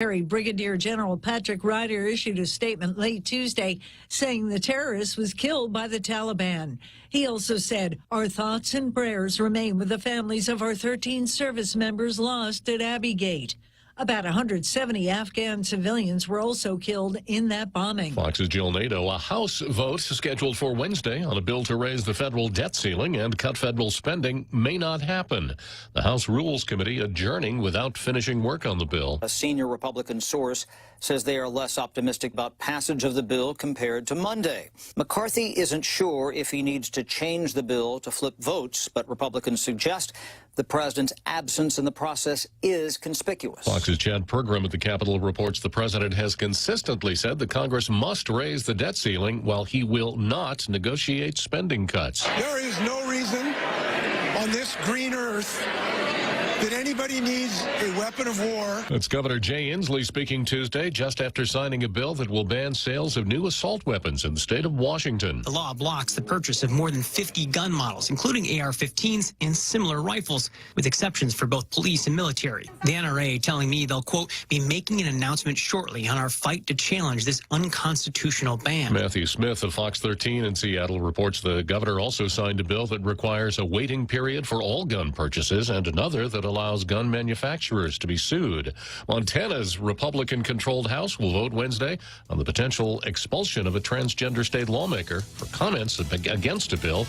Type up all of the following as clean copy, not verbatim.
Brigadier General Patrick Ryder issued a statement late Tuesday saying the terrorist was killed by the Taliban. He also said, "Our thoughts and prayers remain with the families of our 13 service members lost at Abbey Gate." About 170 Afghan civilians were also killed in that bombing. Fox's Jill Nato. A House vote scheduled for Wednesday on a bill to raise the federal debt ceiling and cut federal spending may not happen. The House Rules Committee adjourning without finishing work on the bill. A senior Republican source says they are less optimistic about passage of the bill compared to Monday. McCarthy isn't sure if he needs to change the bill to flip votes, but Republicans suggest the president's absence in the process is conspicuous. Fox's Chad Pergram at the Capitol reports the president has consistently said that Congress must raise the debt ceiling while he will not negotiate spending cuts. There is no reason on this green earth that anybody needs a weapon of war. That's Governor Jay Inslee speaking Tuesday just after signing a bill that will ban sales of new assault weapons in the state of Washington. The law blocks the purchase of more than 50 gun models, including AR-15s and similar rifles, with exceptions for both police and military. The NRA telling me they'll, quote, be making an announcement shortly on our fight to challenge this unconstitutional ban. Matthew Smith of Fox 13 in Seattle reports the governor also signed a bill that requires a waiting period for all gun purchases and another that allows gun manufacturers to be sued. Montana's Republican-controlled House will vote Wednesday on the potential expulsion of a transgender state lawmaker for comments against a bill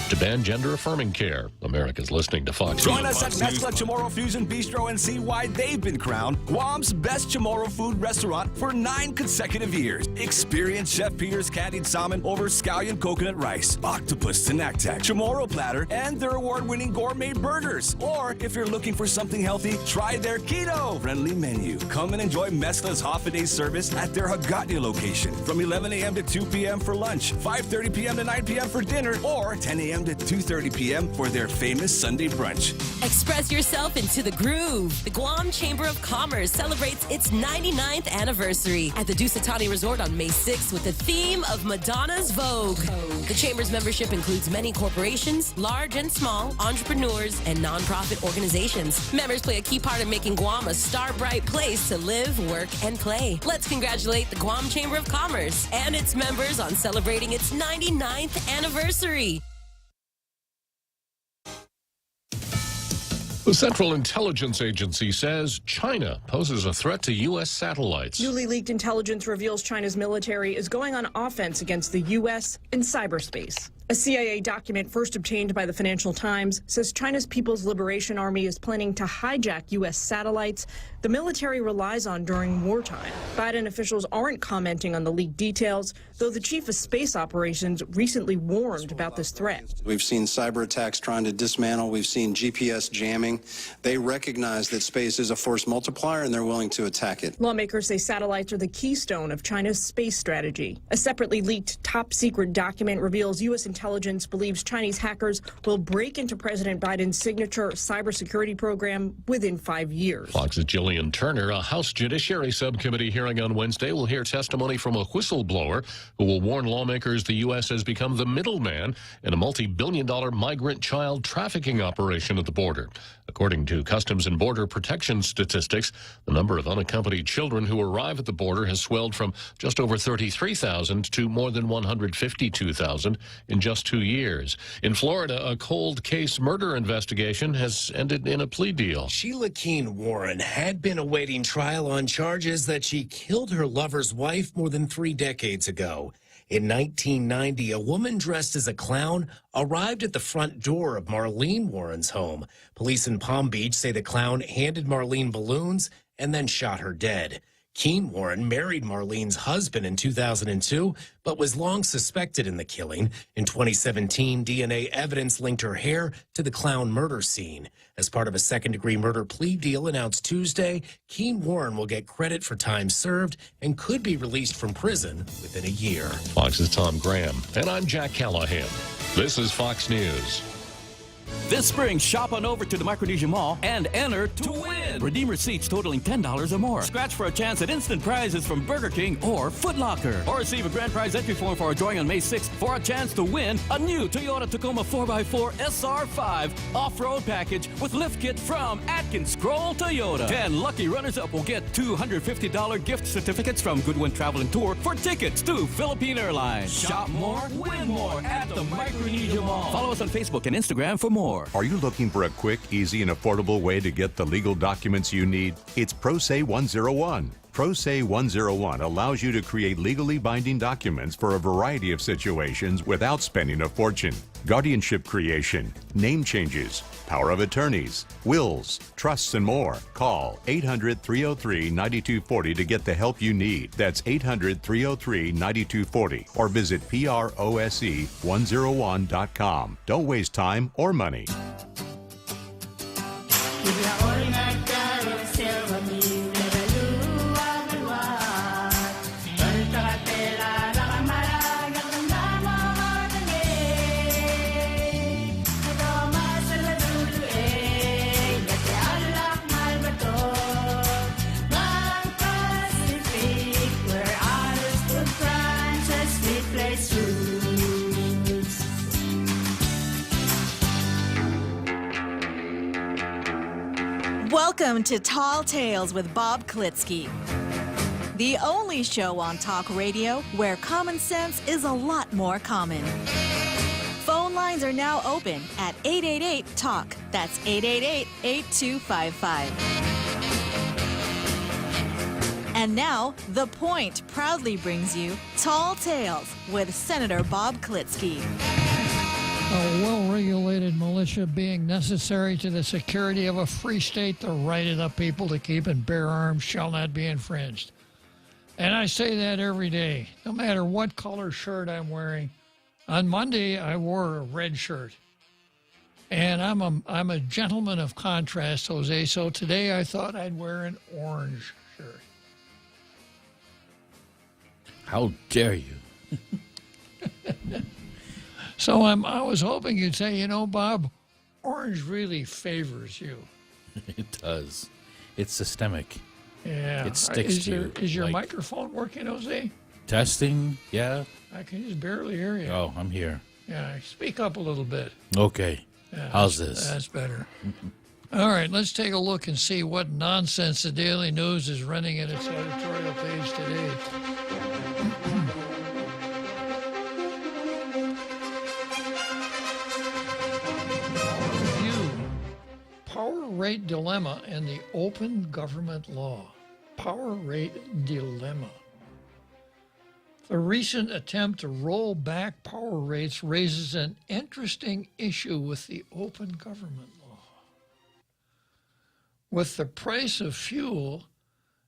to ban gender-affirming care. America's listening to Fox. Join us at Mezcla Chamorro Fusion Bistro and see why they've been crowned Guam's best Chamorro food restaurant for 9 consecutive years. Experience Chef Peter's candied salmon over scallion coconut rice, octopus tinactac, Chamorro platter, and their award-winning gourmet burgers. Or if you're looking for something healthy, try their keto-friendly menu. Come and enjoy Mezcla's half-a-day service at their Hagåtña location from 11 a.m. to 2 p.m. for lunch, 5:30 p.m. to 9 p.m. for dinner, or 10 a.m. to 2:30 p.m. for their famous Sunday brunch. Express yourself into the groove. The Guam Chamber of Commerce celebrates its 99th anniversary at the Dusatani Resort on May 6th with the theme of Madonna's Vogue. The Chamber's membership includes many corporations, large and small, entrepreneurs, and nonprofit organizations. Members play a key part in making Guam a star-bright place to live, work, and play. Let's congratulate the Guam Chamber of Commerce and its members on celebrating its 99th anniversary. The Central Intelligence Agency says China poses a threat to U.S. satellites. Newly leaked intelligence reveals China's military is going on offense against the U.S. in cyberspace. A CIA document first obtained by the Financial Times says China's People's Liberation Army is planning to hijack U.S. satellites the military relies on during wartime. Biden officials aren't commenting on the leaked details, though the chief of space operations recently warned about this threat. We've seen cyber attacks trying to dismantle. We've seen GPS jamming. They recognize that space is a force multiplier, and they're willing to attack it. Lawmakers say satellites are the keystone of China's space strategy. A separately leaked top-secret document reveals U.S. intelligence believes Chinese hackers will break into President Biden's signature cybersecurity program within 5 years. Fox's Jillian Turner. A House Judiciary Subcommittee hearing on Wednesday will hear testimony from a whistleblower who will warn lawmakers the U.S. has become the middleman in a multi-billion-dollar migrant child trafficking operation at the border. According to Customs and Border Protection statistics, the number of unaccompanied children who arrive at the border has swelled from just over 33,000 to more than 152,000 in just 2 years. In Florida, a cold case murder investigation has ended in a plea deal. Sheila Keene Warren had been awaiting trial on charges that she killed her lover's wife more than 3 decades ago. In 1990, a woman dressed as a clown arrived at the front door of Marlene Warren's home. Police in Palm Beach say the clown handed Marlene balloons and then shot her dead. Keene Warren married Marlene's husband in 2002, but was long suspected in the killing. In 2017, DNA evidence linked her hair to the clown murder scene. As part of a second-degree murder plea deal announced Tuesday, Keene Warren will get credit for time served and could be released from prison within a year. Fox's Tom Graham, and I'm Jack Callahan. This is Fox News. This spring, shop on over to the Micronesia Mall and enter to win. Redeem receipts totaling $10 or more. Scratch for a chance at instant prizes from Burger King or Foot Locker. Or receive a grand prize entry form for our drawing on May 6th for a chance to win a new Toyota Tacoma 4x4 SR5 off-road package with lift kit from Atkins Scroll Toyota. 10 lucky runners-up will get $250 gift certificates from Goodwin Travel and Tour for tickets to Philippine Airlines. Shop more, win more at the Micronesia Mall. Follow us on Facebook and Instagram for more. Are you looking for a quick, easy, and affordable way to get the legal documents you need? It's ProSay 101. ProSay 101 allows you to create legally binding documents for a variety of situations without spending a fortune. Guardianship creation, name changes, power of attorneys, wills, trusts, and more. Call 800-303-9240 to get the help you need. That's 800-303-9240 or visit PROSE101.com. Don't waste time or money. Welcome to Tall Tales with Bob Klitzkie, the only show on talk radio where common sense is a lot more common. Phone lines are now open at 888-TALK. That's 888-8255. And now, The Point proudly brings you Tall Tales with Senator Bob Klitzkie. A well-regulated militia being necessary to the security of a free state, the right of the people to keep and bear arms shall not be infringed. And I say that every day, no matter what color shirt I'm wearing. On Monday, I wore a red shirt. And I'm a gentleman of contrast, Jose, so today I thought I'd wear an orange shirt. How dare you? So I was hoping you'd say, you know, Bob, orange really favors you. It does. It's systemic. Yeah. It sticks to you. Is your microphone working, Jose? Testing, yeah. I can just barely hear you. Oh, I'm here. Yeah, speak up a little bit. Okay. Yeah, how's this? That's better. All right, let's take a look and see what nonsense the Daily News is running in its editorial page today. Power rate dilemma and the open government law. Power rate dilemma. The recent attempt to roll back power rates raises an interesting issue with the open government law. With the price of fuel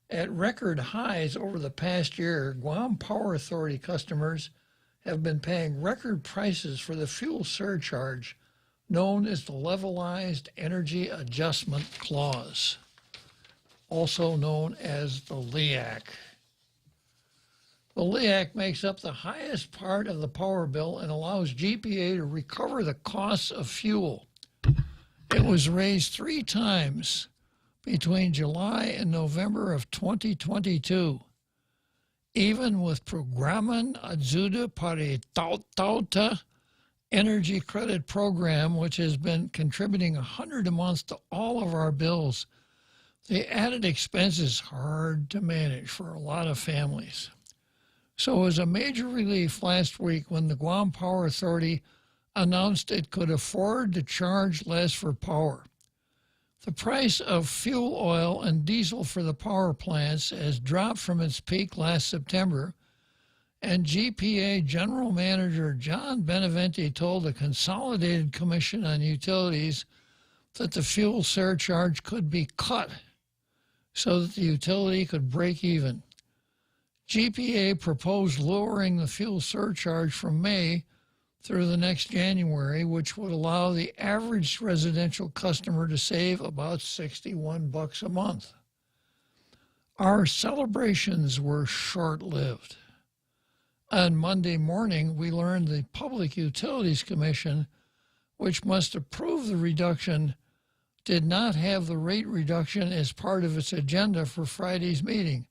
at record highs over the past year, Guam Power Authority customers have been paying record prices for the fuel surcharge known as the Levelized Energy Adjustment Clause, also known as the LEAC. The LEAC makes up the highest part of the power bill and allows GPA to recover the costs of fuel. It was raised 3 times between July and November of 2022. Even with Programan Ajuda para Tauta Energy Credit Program, which has been contributing $100 a month to all of our bills, the added expense is hard to manage for a lot of families. So it was a major relief last week when the Guam Power Authority announced it could afford to charge less for power. The price of fuel oil and diesel for the power plants has dropped from its peak last September, and GPA General Manager John Beneventi told the Consolidated Commission on Utilities that the fuel surcharge could be cut so that the utility could break even. GPA proposed lowering the fuel surcharge from May through the next January, which would allow the average residential customer to save about $61 a month. Our celebrations were short-lived. On Monday morning, we learned the Public Utilities Commission which must approve the reduction, did not have the rate reduction as part of its agenda for Friday's meeting,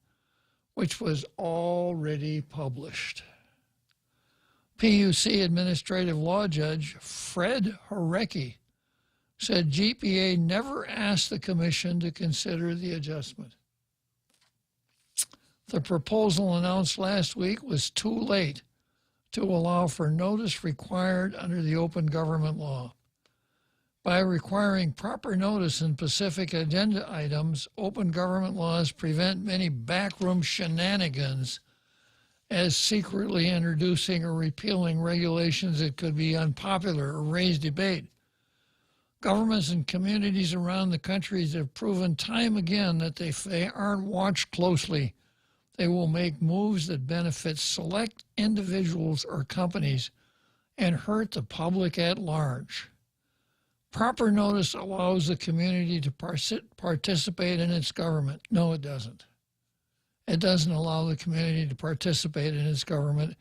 which was already published. PUC Administrative Law Judge Fred Horecki said GPA never asked the Commission to consider the adjustment. The proposal announced last week was too late to allow for notice required under the open government law. By requiring proper notice in specific agenda items, open government laws prevent many backroom shenanigans as secretly introducing or repealing regulations that could be unpopular or raise debate. Governments and communities around the country have proven time again that if they aren't watched closely, they will make moves that benefit select individuals or companies and hurt the public at large. Proper notice allows the community to participate in its government. No, it doesn't. It doesn't allow the community to participate in its government.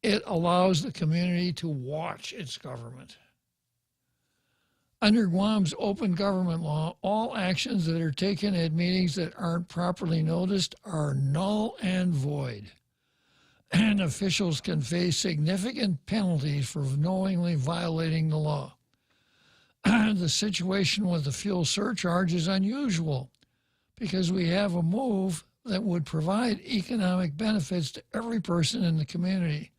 It allows the community to watch its government. Under Guam's open government law, all actions that are taken at meetings that aren't properly noticed are null and void, and officials can face significant penalties for knowingly violating the law. The situation with the fuel surcharge is unusual because we have a move that would provide economic benefits to every person in the community.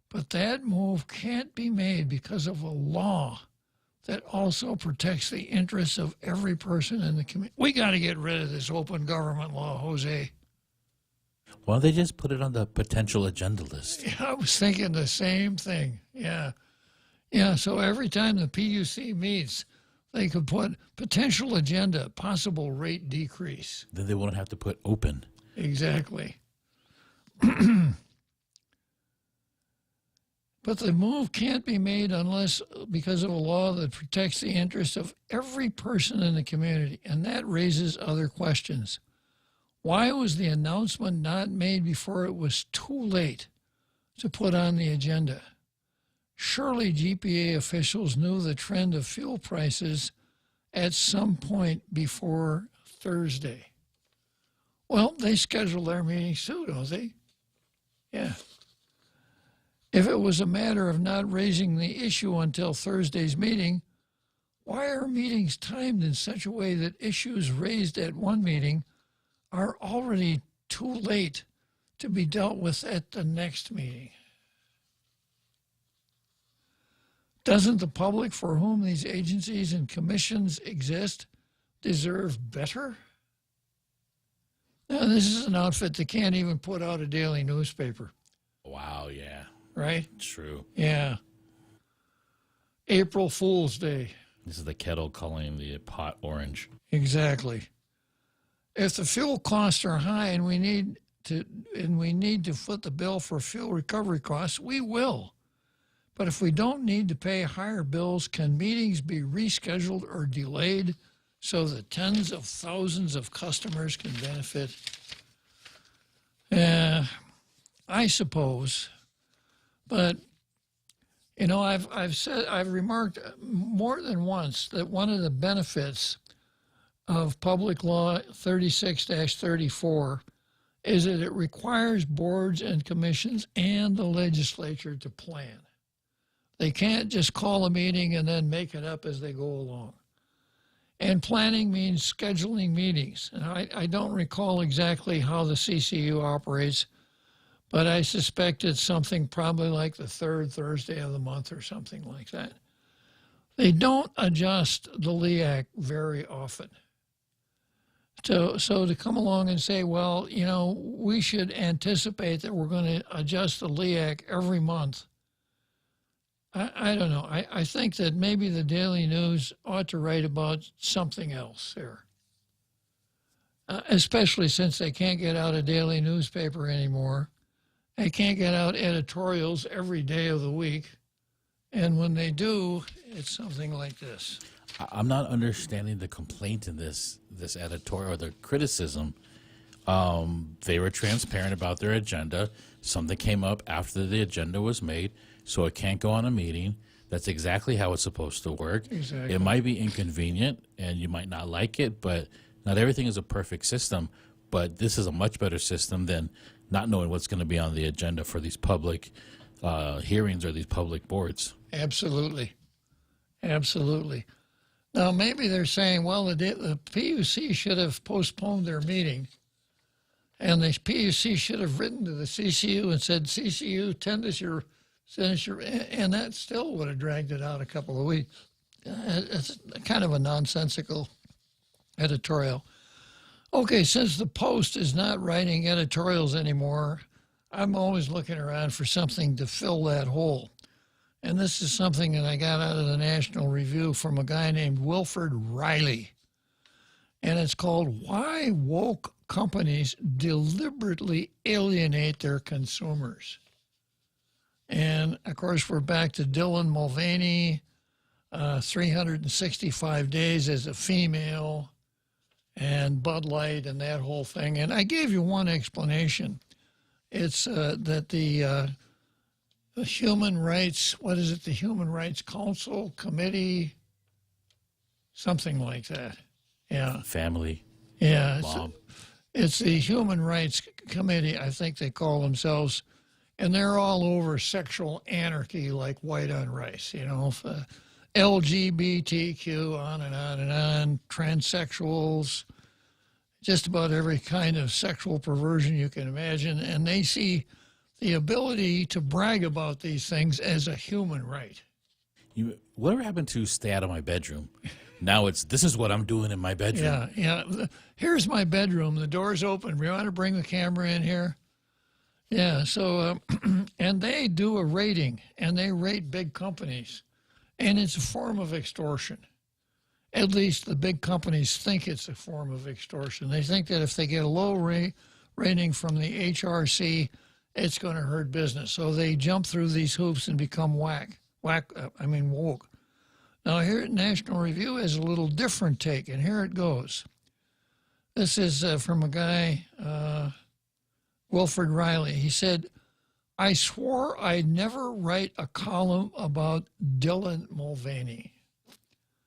But that move can't be made because of a law that also protects the interests of every person in the community. We got to get rid of this open government law, Jose. Why don't they just put it on the potential agenda list? Yeah, I was thinking the same thing. Yeah. Yeah, so every time the PUC meets, they could put potential agenda, possible rate decrease. Then they won't have to put open. Exactly. But the move can't be made unless because of a law that protects the interests of every person in the community, and that raises other questions. Why was the announcement not made before it was too late to put on the agenda? Surely GPA officials knew the trend of fuel prices at some point before Thursday. Well, they schedule their meetings too, don't they? Yeah. If it was a matter of not raising the issue until Thursday's meeting, why are meetings timed in such a way that issues raised at one meeting are already too late to be dealt with at the next meeting? Doesn't the public for whom these agencies and commissions exist deserve better? Now, this is an outfit that can't even put out a daily newspaper. Wow, yeah. Right? True. Yeah. April Fool's Day. This is the kettle calling the pot orange. Exactly. If the fuel costs are high and we need to foot the bill for fuel recovery costs, we will. But if we don't need to pay higher bills, can meetings be rescheduled or delayed so that tens of thousands of customers can benefit? I suppose. But, you know, I've remarked more than once that one of the benefits of Public Law 36-34 is that it requires boards and commissions and the legislature to plan. They can't just call a meeting and then make it up as they go along. And planning means scheduling meetings. And I don't recall exactly how the CCU operates, but I suspect it's something probably like the third Thursday of the month or something like that. They don't adjust the LEAC very often. So to come along and say, well, you know, we should anticipate that we're going to adjust the LEAC every month. I don't know. I think that maybe the Daily News ought to write about something else there. Especially since they can't get out a daily newspaper anymore. They can't get out editorials every day of the week. And when they do, it's something like this. I'm not understanding the complaint in this editorial or the criticism. They were transparent about their agenda. Something came up after the agenda was made, so it can't go on a meeting. That's exactly how it's supposed to work. Exactly. It might be inconvenient and you might not like it, but not everything is a perfect system. But this is a much better system than not knowing what's going to be on the agenda for these public hearings or these public boards. Absolutely. Absolutely. Now, maybe they're saying, well, the PUC should have postponed their meeting, and the PUC should have written to the CCU and said, CCU, send us your, and that still would have dragged it out a couple of weeks. It's kind of a nonsensical editorial. Okay, since the Post is not writing editorials anymore, I'm always looking around for something to fill that hole. And this is something that I got out of the National Review from a guy named Wilfred Riley. And it's called Why Woke Companies Deliberately Alienate Their Consumers. And, of course, we're back to Dylan Mulvaney, 365 days as a female, and Bud Light and that whole thing. And I gave you one explanation. It's that the Human Rights, what is it, the Human Rights Council Committee, something like that. Yeah. Family. Yeah. Bob. It's the Human Rights Committee, I think they call themselves, and they're all over sexual anarchy like white on rice, you know, LGBTQ, on and on and on, transsexuals, just about every kind of sexual perversion you can imagine, and they see the ability to brag about these things as a human right. Whatever happened to stay out of my bedroom? Now this is what I'm doing in my bedroom. Yeah. Here's my bedroom. The door's open. We want to bring the camera in here. Yeah, so, and they do a rating, and they rate big companies, and it's a form of extortion. At least the big companies think it's a form of extortion. They think that if they get a low rating from the HRC, it's going to hurt business. So they jump through these hoops and become woke. Now here at National Review has a little different take, and here it goes. This is from a guy, Wilfred Riley. He said, I swore I'd never write a column about Dylan Mulvaney.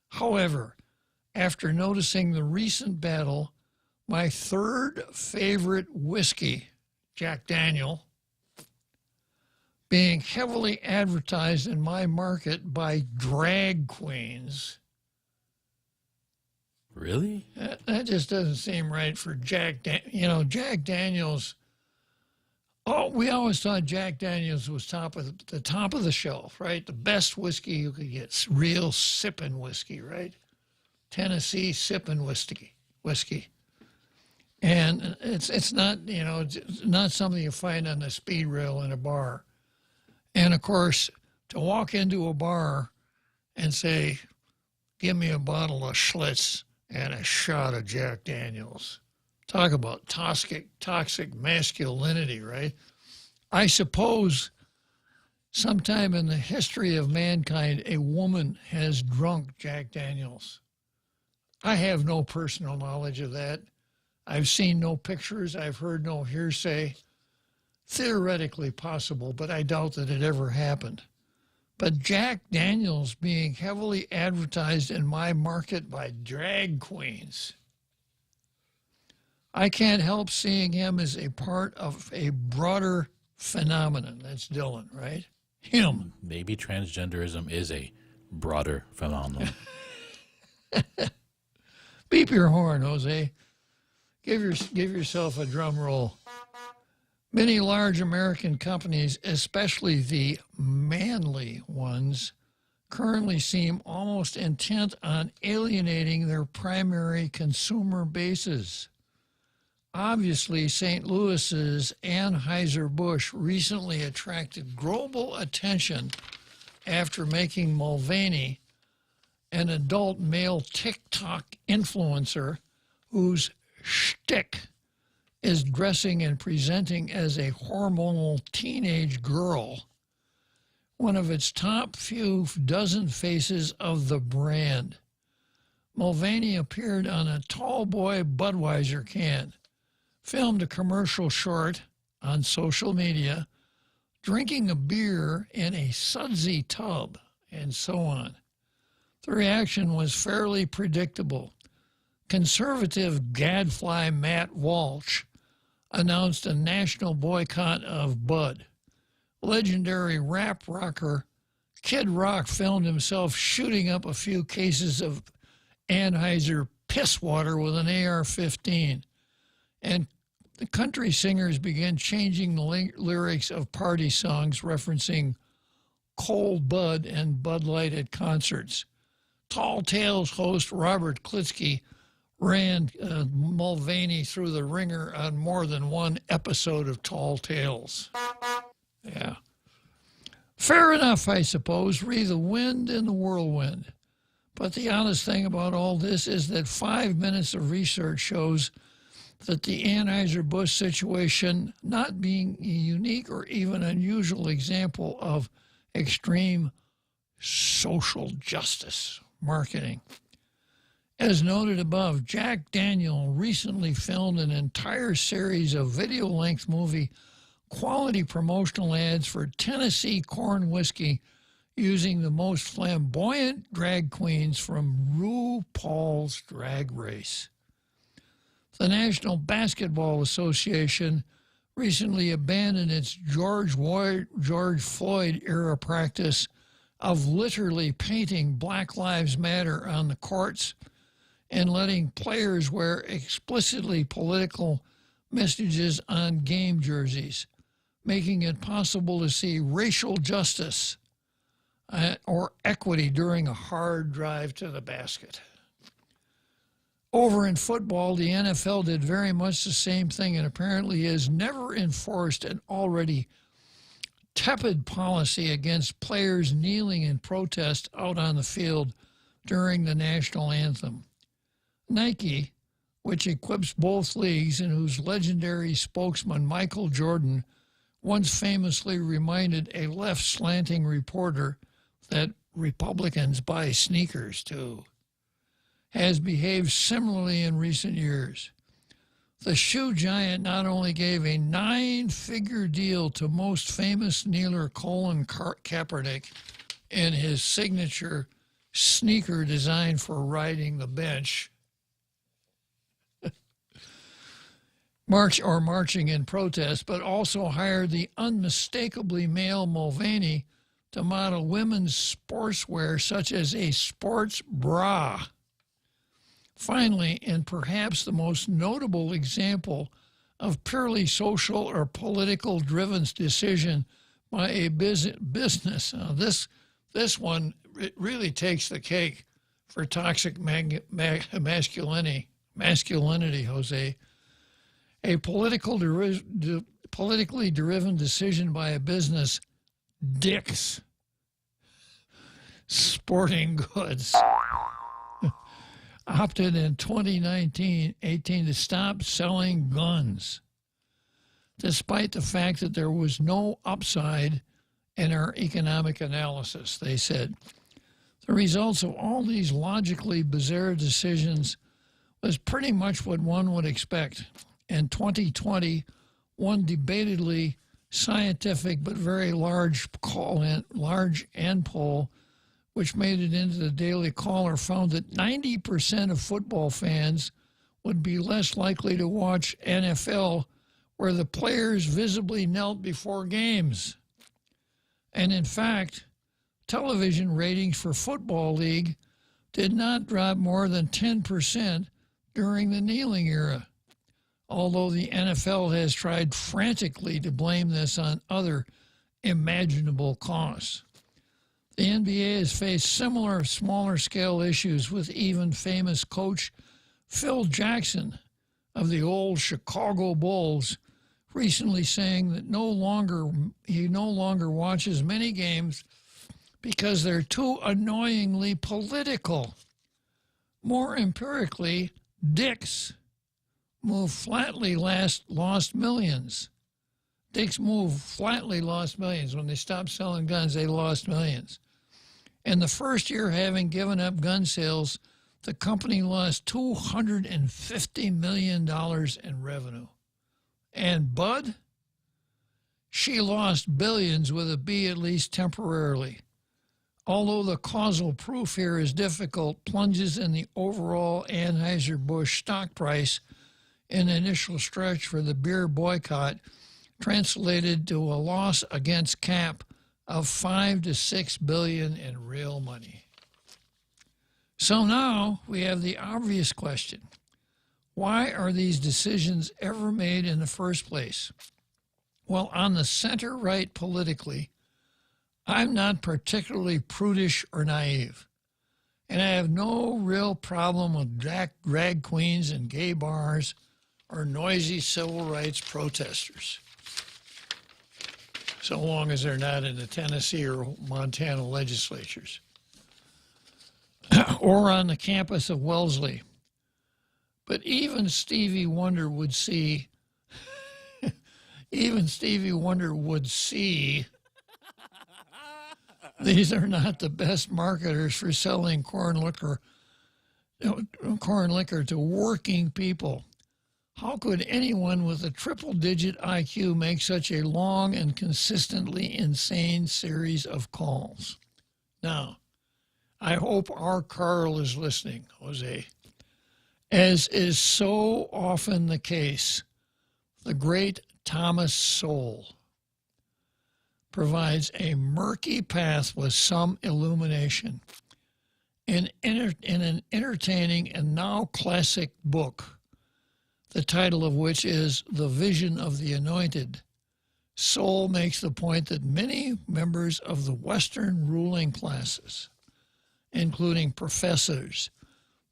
However, after noticing the recent battle, my third favorite whiskey, Jack Daniel, being heavily advertised in my market by drag queens. Really? That just doesn't seem right for Jack Daniels. Oh, we always thought Jack Daniels was the top of the shelf, right? The best whiskey you could get, real sipping whiskey, right? Tennessee sipping whiskey. And it's not, it's not something you find on the speed rail in a bar. And of course, to walk into a bar and say, give me a bottle of Schlitz and a shot of Jack Daniels. Talk about toxic masculinity, right? I suppose sometime in the history of mankind, a woman has drunk Jack Daniels. I have no personal knowledge of that. I've seen no pictures. I've heard no hearsay. Theoretically possible, but I doubt that it ever happened. But Jack Daniels being heavily advertised in my market by drag queens, I can't help seeing him as a part of a broader phenomenon. That's Dylan, right? Him. Maybe transgenderism is a broader phenomenon. Beep your horn, Jose. Give yourself a drum roll. Many large American companies, especially the manly ones, currently seem almost intent on alienating their primary consumer bases. Obviously, St. Louis's Anheuser-Busch recently attracted global attention after making Mulvaney an adult male TikTok influencer whose shtick is dressing and presenting as a hormonal teenage girl, one of its top few dozen faces of the brand. Mulvaney appeared on a tall boy Budweiser can, filmed a commercial short on social media, drinking a beer in a sudsy tub, and so on. The reaction was fairly predictable. Conservative gadfly Matt Walsh announced a national boycott of Bud. Legendary rap rocker Kid Rock filmed himself shooting up a few cases of Anheuser piss water with an AR-15. And the country singers began changing the lyrics of party songs referencing cold Bud and Bud Light at concerts. Tall Tales host Robert Klitzkie ran Mulvaney through the ringer on more than one episode of Tall Tales. Yeah. Fair enough, I suppose. Re the wind and the whirlwind. But the honest thing about all this is that 5 minutes of research shows that the Anheuser-Busch situation, not being a unique or even unusual example of extreme social justice marketing. As noted above, Jack Daniel recently filmed an entire series of video-length movie quality promotional ads for Tennessee corn whiskey using the most flamboyant drag queens from RuPaul's Drag Race. The National Basketball Association recently abandoned its George Floyd era practice of literally painting Black Lives Matter on the courts and letting players wear explicitly political messages on game jerseys, making it possible to see racial justice or equity during a hard drive to the basket. Over in football, the NFL did very much the same thing and apparently has never enforced an already tepid policy against players kneeling in protest out on the field during the national anthem. Nike, which equips both leagues and whose legendary spokesman Michael Jordan once famously reminded a left-slanting reporter that Republicans buy sneakers too, has behaved similarly in recent years. The shoe giant not only gave a 9-figure deal to most famous kneeler Colin Kaepernick in his signature sneaker designed for riding the bench, marching in protest, but also hired the unmistakably male Mulvaney to model women's sportswear such as a sports bra. Finally, and perhaps the most notable example of purely social or political driven decision by a business, this one, it really takes the cake for toxic masculinity, Jose. A politically driven decision by a business, Dick's Sporting Goods, opted in 2018 to stop selling guns, despite the fact that there was no upside in our economic analysis, they said. The results of all these logically bizarre decisions was pretty much what one would expect. In 2020, one debatedly scientific but very large end poll, which made it into the Daily Caller, found that 90% of football fans would be less likely to watch NFL where the players visibly knelt before games. And in fact, television ratings for Football League did not drop more than 10% during the kneeling era, although the NFL has tried frantically to blame this on other imaginable causes. The NBA has faced similar smaller-scale issues with even famous coach Phil Jackson of the old Chicago Bulls recently saying that he no longer watches many games because they're too annoyingly political. More empirically, Dick's move flatly lost millions. Dick's move flatly lost millions. When they stopped selling guns, they lost millions. In the first year having given up gun sales, the company lost $250 million in revenue. And Bud? She lost billions with a B, at least temporarily. although the causal proof here is difficult, plunges in the overall Anheuser-Busch stock price in the initial stretch for the beer boycott translated to a loss against cap of $5 to $6 billion in real money. So now we have the obvious question. Why are these decisions ever made in the first place? Well, on the center-right politically, I'm not particularly prudish or naive, and I have no real problem with drag queens and gay bars or noisy civil rights protesters, so long as they're not in the Tennessee or Montana legislatures or on the campus of Wellesley. But even Stevie Wonder would see, these are not the best marketers for selling corn liquor to working people. How could anyone with a triple-digit IQ make such a long and consistently insane series of calls? Now, I hope our Carl is listening, Jose. As is so often the case, the great Thomas Sowell provides a murky path with some illumination in an entertaining and now classic book, the title of which is The Vision of the Anointed. Sowell makes the point that many members of the Western ruling classes, including professors,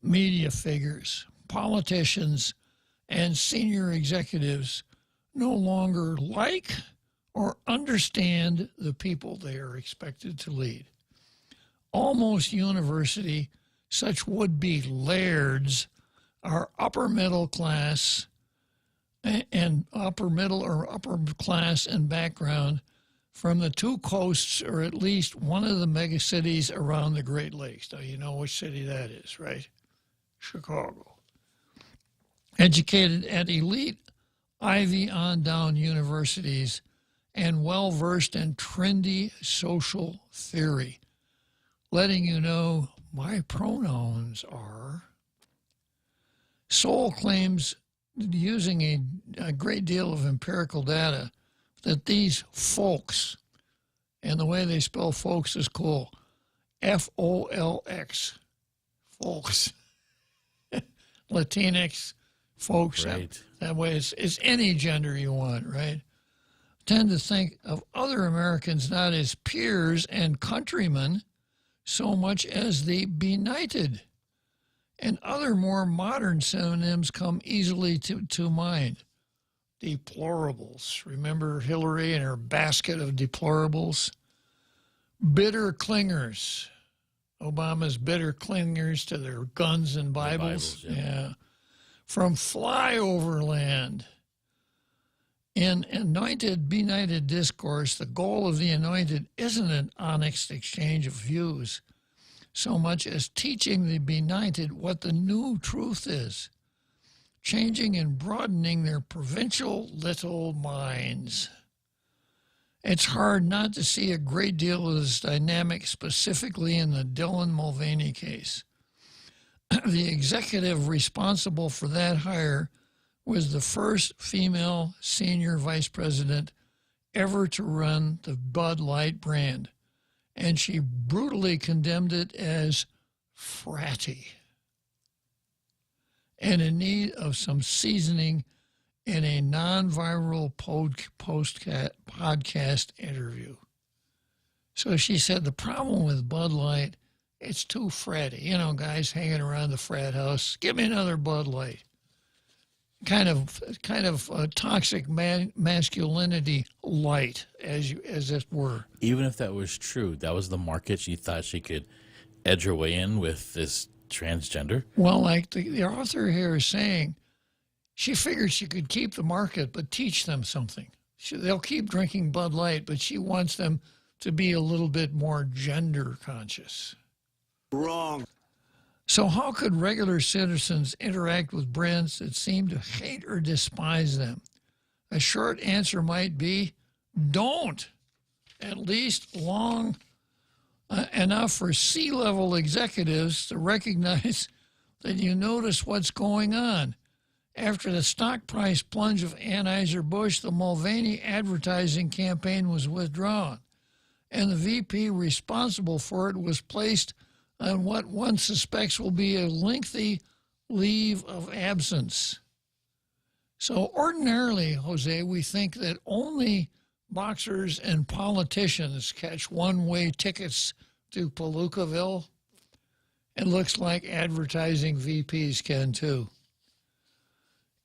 media figures, politicians, and senior executives, no longer like or understand the people they are expected to lead. Almost universally, such would-be lairds are upper middle class and upper middle or upper class in background from the two coasts or at least one of the megacities around the Great Lakes. Now, you know which city that is, right? Chicago. Educated at elite Ivy on down universities and well-versed in trendy social theory, letting you know my pronouns are. Sowell claims, using a great deal of empirical data, that these folks, and the way they spell folks is cool, F-O-L-X, folks, Latinx folks, right. That way it's any gender you want, right? Tend to think of other Americans not as peers and countrymen so much as the benighted. And other more modern synonyms come easily to mind. Deplorables. Remember Hillary and her basket of deplorables? Bitter clingers. Obama's bitter clingers to their guns and Bibles. Yeah. From flyover land. In anointed, benighted discourse, the goal of the anointed isn't an honest exchange of views, so much as teaching the benighted what the new truth is, changing and broadening their provincial little minds. It's hard not to see a great deal of this dynamic, specifically in the Dylan Mulvaney case. The executive responsible for that hire was the first female senior vice president ever to run the Bud Light brand, and she brutally condemned it as fratty and in need of some seasoning in a non-viral podcast interview. So she said the problem with Bud Light, it's too fratty. You know, guys hanging around the frat house, give me another Bud Light. Kind of toxic masculinity light, as it were. Even if that was true, that was the market she thought she could edge her way in with this transgender. Well, like the author here is saying, she figured she could keep the market but teach them something. They'll keep drinking Bud Light, but she wants them to be a little bit more gender conscious. Wrong. So how could regular citizens interact with brands that seem to hate or despise them? A short answer might be, don't. At least enough for C-level executives to recognize that you notice what's going on. After the stock price plunge of Anheuser-Busch, the Mulvaney advertising campaign was withdrawn, and the VP responsible for it was placed on what one suspects will be a lengthy leave of absence. So ordinarily, Jose, we think that only boxers and politicians catch one-way tickets to Palookaville. It looks like advertising VPs can too.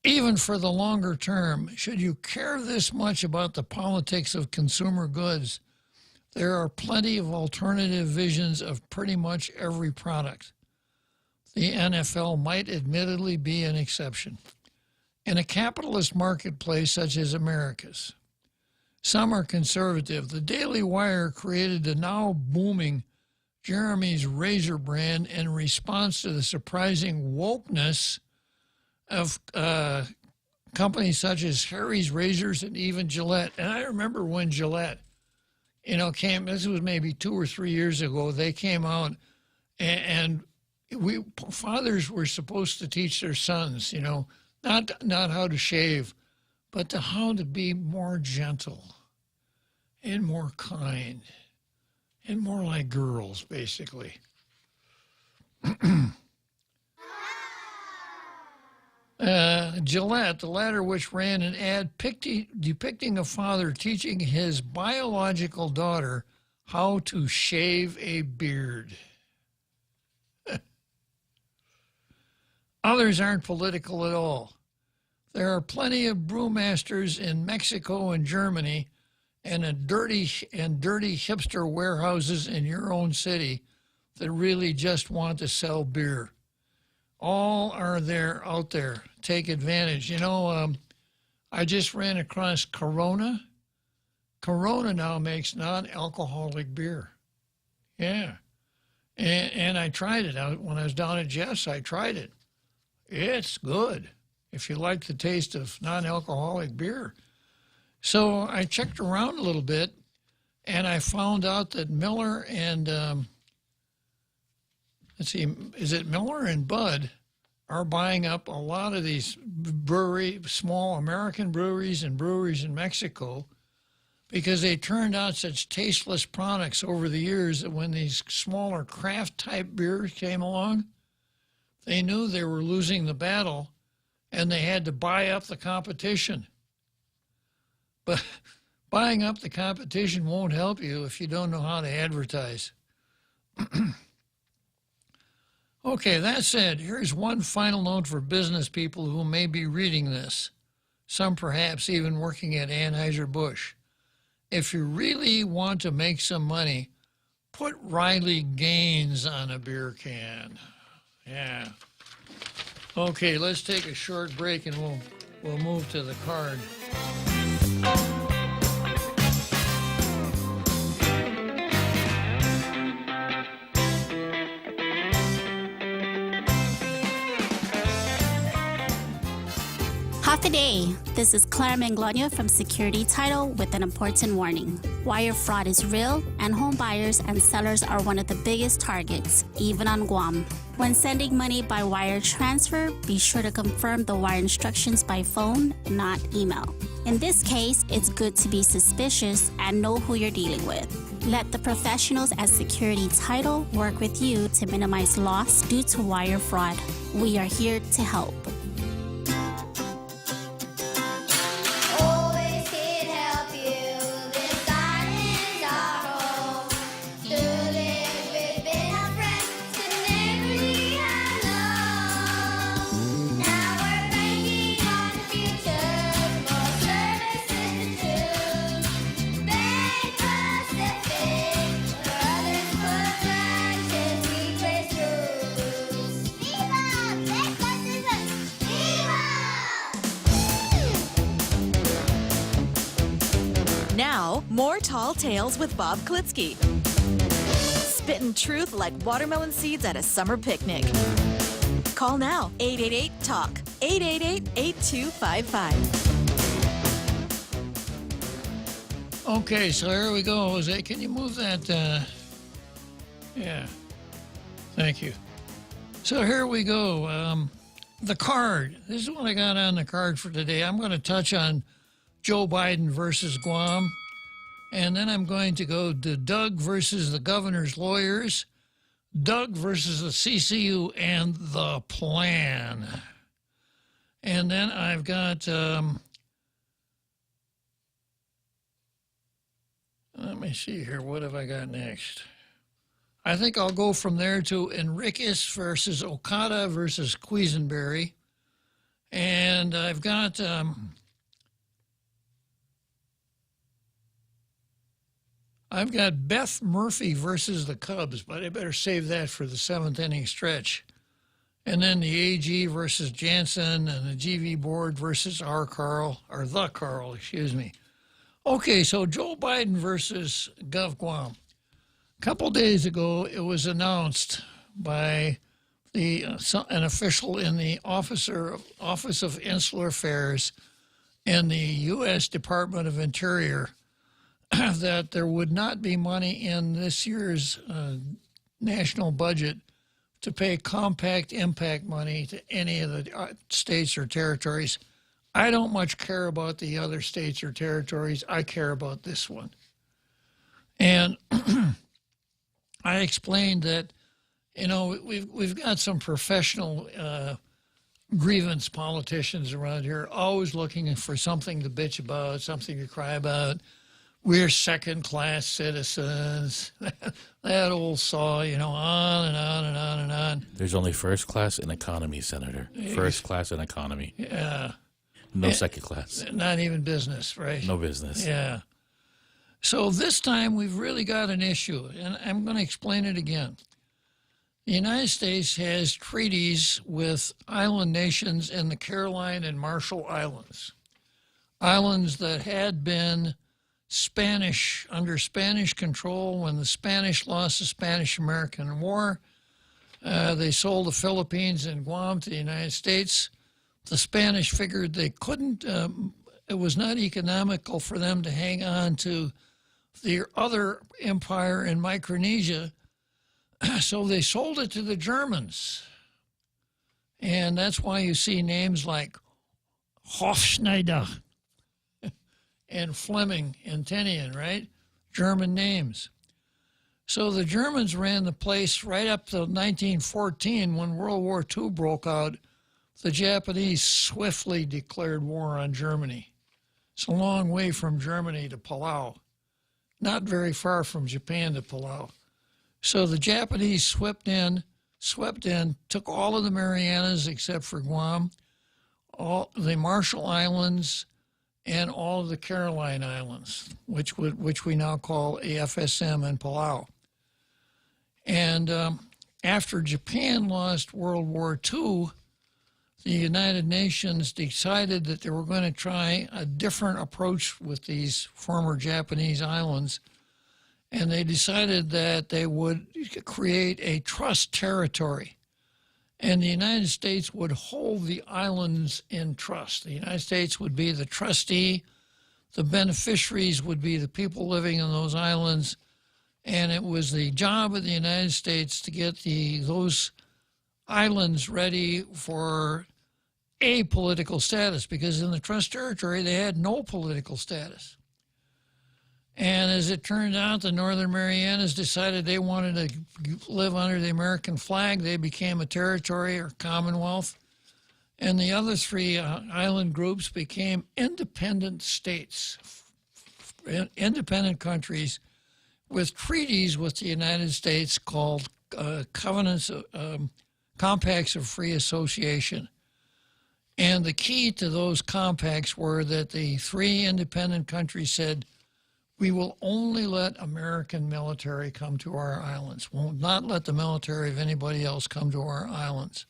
Even for the longer term, should you care this much about the politics of consumer goods, there are plenty of alternative visions of pretty much every product. The NFL might admittedly be an exception. In a capitalist marketplace such as America's, some are conservative. The Daily Wire created the now booming Jeremy's Razor brand in response to the surprising wokeness of companies such as Harry's Razors and even Gillette. And I remember when Gillette, came, this was maybe 2 or 3 years ago, they came out and fathers were supposed to teach their sons, not how to shave, but how to be more gentle and more kind and more like girls, basically. Gillette, the latter which ran an ad depicting a father teaching his biological daughter how to shave a beard. Others aren't political at all. There are plenty of brewmasters in Mexico and Germany and dirty hipster warehouses in your own city that really just want to sell beer. All are out there. Take advantage. I just ran across Corona. Corona now makes non-alcoholic beer. Yeah. And I tried it out when I was down at Jeff's. I tried it. It's good if you like the taste of non-alcoholic beer. So I checked around a little bit, and I found out that Miller and, is it Miller and Bud are buying up a lot of these small American breweries and breweries in Mexico because they turned out such tasteless products over the years that when these smaller craft-type beers came along, they knew they were losing the battle, and they had to buy up the competition. But buying up the competition won't help you if you don't know how to advertise. Okay, that said, here's one final note for business people who may be reading this, some perhaps even working at Anheuser-Busch. If you really want to make some money, put Riley Gaines on a beer can. Yeah. Okay, let's take a short break and we'll move to the card. Half a day. This is Claire Manglona from Security Title with an important warning. Wire fraud is real, and home buyers and sellers are one of the biggest targets, even on Guam. When sending money by wire transfer, be sure to confirm the wire instructions by phone, not email. In this case, it's good to be suspicious and know who you're dealing with. Let the professionals at Security Title work with you to minimize loss due to wire fraud. We are here to help. Now, more Tall Tales with Bob Klitzkie. Spitting truth like watermelon seeds at a summer picnic. Call now, 888-TALK, 888-8255. Okay, so here we go, Jose. Can you move that Yeah. Thank you. So here we go. The card. This is what I got on the card for today. I'm going to touch on Joe Biden versus Guam. And then I'm going to go to Doug versus the governor's lawyers, Doug versus the CCU and the plan. And then I've got, let me see here. What have I got next? I think I'll go from there to Enriquez versus Okada versus Quisenberry. And I've got Beth Murphy versus the Cubs, but I better save that for the seventh inning stretch. And then the AG versus Jansen and the GV board versus the Carl, excuse me. Okay, so Joe Biden versus Gov Guam. A couple days ago, it was announced by an official in the Office of Insular Affairs in the U.S. Department of Interior that there would not be money in this year's national budget to pay compact impact money to any of the states or territories. I don't much care about the other states or territories. I care about this one. And I explained that, you know, we've got some professional grievance politicians around here, always looking for something to bitch about, something to cry about. We're second-class citizens. That old saw, you know, on and on and on and on. There's only first class and economy, Senator. First class and economy. Yeah. No second class. Not even business, right? No business. Yeah. So this time we've really got an issue, and I'm going to explain it again. The United States has treaties with island nations in the Caroline and Marshall Islands. Islands that had been under Spanish control when the Spanish lost the Spanish-American War. They sold the Philippines and Guam to the United States. The Spanish figured they couldn't, it was not economical for them to hang on to the other empire in Micronesia, so they sold it to the Germans. And that's why you see names like Hofschneider and Fleming and Tenian, right? German names. So the Germans ran the place right up to 1914 when World War II broke out. The Japanese swiftly declared war on Germany. It's a long way from Germany to Palau. Not very far from Japan to Palau. So the Japanese swept in, took all of the Marianas except for Guam, all the Marshall Islands, and all of the Caroline Islands, which we now call AFSM and Palau. And after Japan lost World War II, the United Nations decided that they were going to try a different approach with these former Japanese islands, and they decided that they would create a trust territory. And the United States would hold the islands in trust. The United States would be the trustee. The beneficiaries would be the people living in those islands. And it was the job of the United States to get those islands ready for a political status, because in the trust territory, they had no political status. And as it turned out, the Northern Marianas decided they wanted to live under the American flag. They became a territory or commonwealth. And the other three island groups became independent states, independent countries with treaties with the United States called compacts of free association. And the key to those compacts were that the three independent countries said, we will only let American military come to our islands. We'll not let the military of anybody else come to our islands.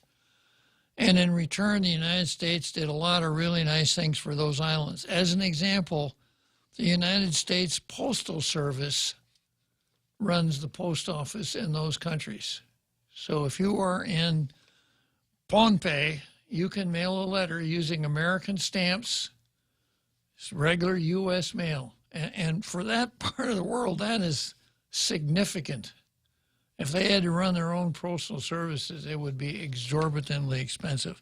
And in return, the United States did a lot of really nice things for those islands. As an example, the United States Postal Service runs the post office in those countries. So if you are in Pohnpei, you can mail a letter using American stamps. It's regular U.S. mail. And for that part of the world, that is significant. If they had to run their own postal services, it would be exorbitantly expensive.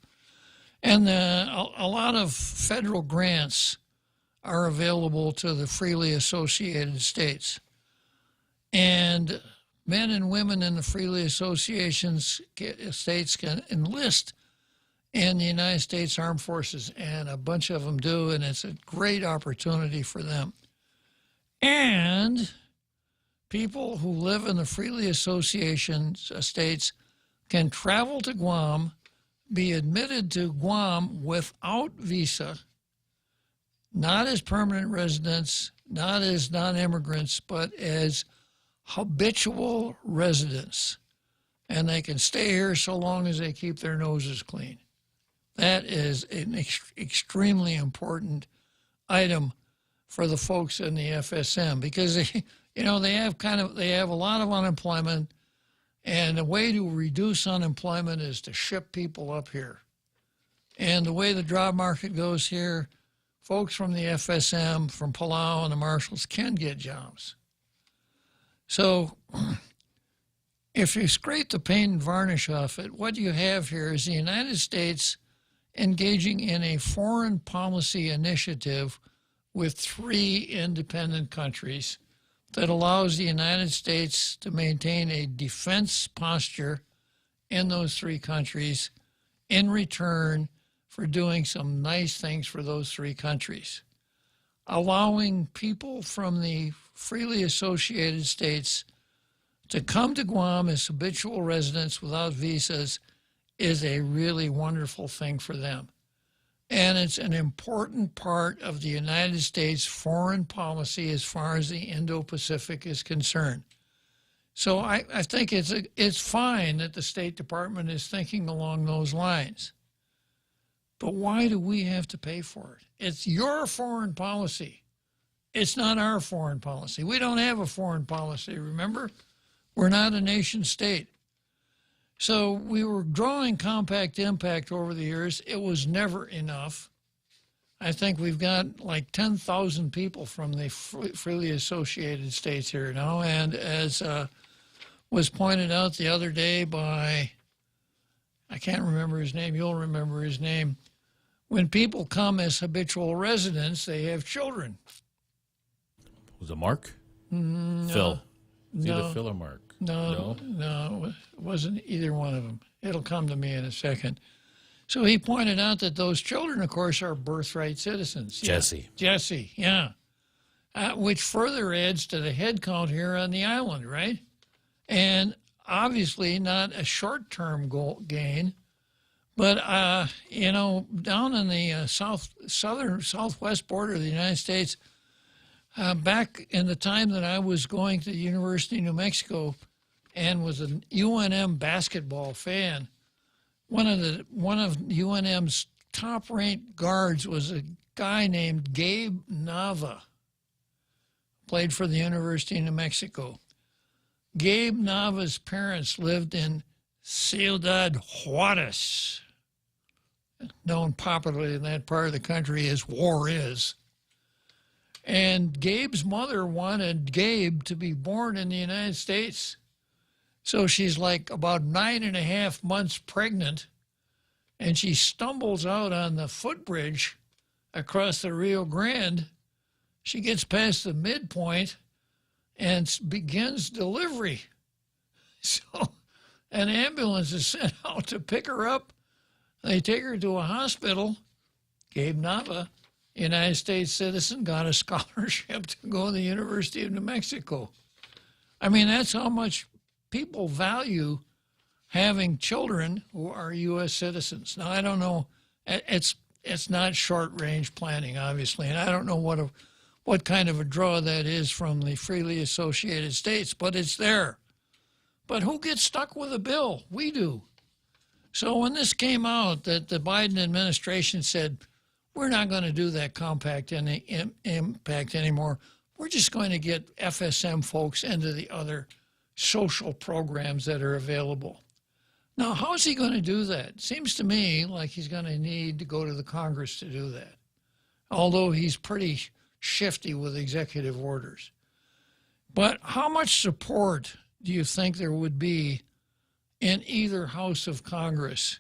And a lot of federal grants are available to the freely associated states. And men and women in the freely associated states can enlist in the United States Armed Forces, and a bunch of them do, and it's a great opportunity for them. And people who live in the freely associated states can travel to Guam, be admitted to Guam without visa, not as permanent residents, not as non-immigrants, but as habitual residents. And they can stay here so long as they keep their noses clean. That is an extremely important item for the folks in the FSM, because they have a lot of unemployment, and the way to reduce unemployment is to ship people up here. And the way the job market goes here, folks from the FSM, from Palau and the Marshalls can get jobs. So if you scrape the paint and varnish off it, what you have here is the United States engaging in a foreign policy initiative with 3 independent countries that allows the United States to maintain a defense posture in those 3 countries in return for doing some nice things for those 3 countries. Allowing people from the freely associated states to come to Guam as habitual residents without visas is a really wonderful thing for them. And it's an important part of the United States foreign policy as far as the Indo-Pacific is concerned. So I think it's fine that the State Department is thinking along those lines. But why do we have to pay for it? It's your foreign policy. It's not our foreign policy. We don't have a foreign policy, remember? We're not a nation state. So we were drawing compact impact over the years. It was never enough. I think we've got like 10,000 people from the freely associated states here now. And as was pointed out the other day by, I can't remember his name, you'll remember his name, when people come as habitual residents, they have children. Was it Mark? No. Phil. It's No. either Phil or Mark. No, it wasn't either one of them. It'll come to me in a second. So he pointed out that those children, of course, are birthright citizens. Jesse. Jesse, yeah. Which further adds to the head count here on the island, right? And obviously not a short-term gain, but, down in the southwest border of the United States, back in the time that I was going to the University of New Mexico and was an UNM basketball fan, one of UNM's top-ranked guards was a guy named Gabe Nava, played for the University of New Mexico. Gabe Nava's parents lived in Ciudad Juarez, known popularly in that part of the country as Juarez. And Gabe's mother wanted Gabe to be born in the United States. So she's like about 9.5 months pregnant, and she stumbles out on the footbridge across the Rio Grande. She gets past the midpoint and begins delivery. So an ambulance is sent out to pick her up. They take her to a hospital. Gabe Nava, United States citizen, got a scholarship to go to the University of New Mexico. I mean, that's how much people value having children who are U.S. citizens. Now, I don't know. It's not short-range planning, obviously, and I don't know what kind of a draw that is from the freely associated states, but it's there. But who gets stuck with a bill? We do. So when this came out that the Biden administration said, we're not going to do that compact impact anymore, we're just going to get FSM folks into the other social programs that are available. Now, how is he going to do that? It seems to me like he's going to need to go to the Congress to do that, although he's pretty shifty with executive orders. But how much support do you think there would be in either House of Congress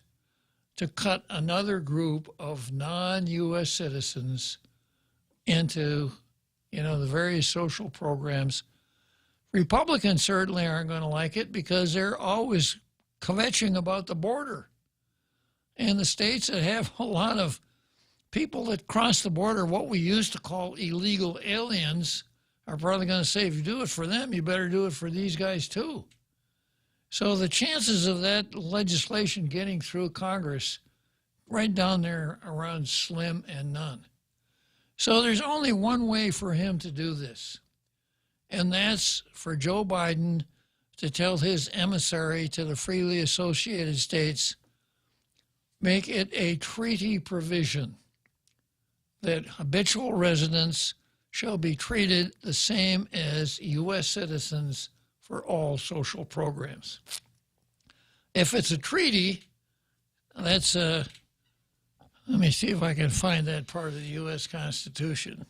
to cut another group of non-U.S. citizens into, the various social programs? Republicans certainly aren't going to like it because they're always kvetching about the border. And the states that have a lot of people that cross the border, what we used to call illegal aliens, are probably going to say, if you do it for them, you better do it for these guys too. So the chances of that legislation getting through Congress right down there around slim and none. So there's only one way for him to do this, and that's for Joe Biden to tell his emissary to the freely associated states, make it a treaty provision that habitual residents shall be treated the same as U.S. citizens for all social programs. If it's a treaty, that's let me see if I can find that part of the U.S. Constitution.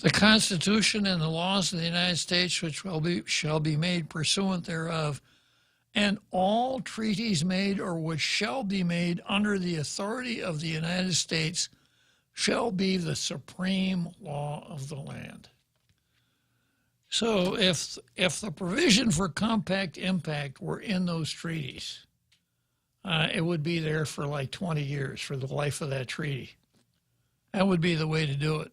The Constitution and the laws of the United States, which shall be made pursuant thereof, and all treaties made or which shall be made under the authority of the United States shall be the supreme law of the land. So if the provision for compact impact were in those treaties, it would be there for like 20 years for the life of that treaty. That would be the way to do it.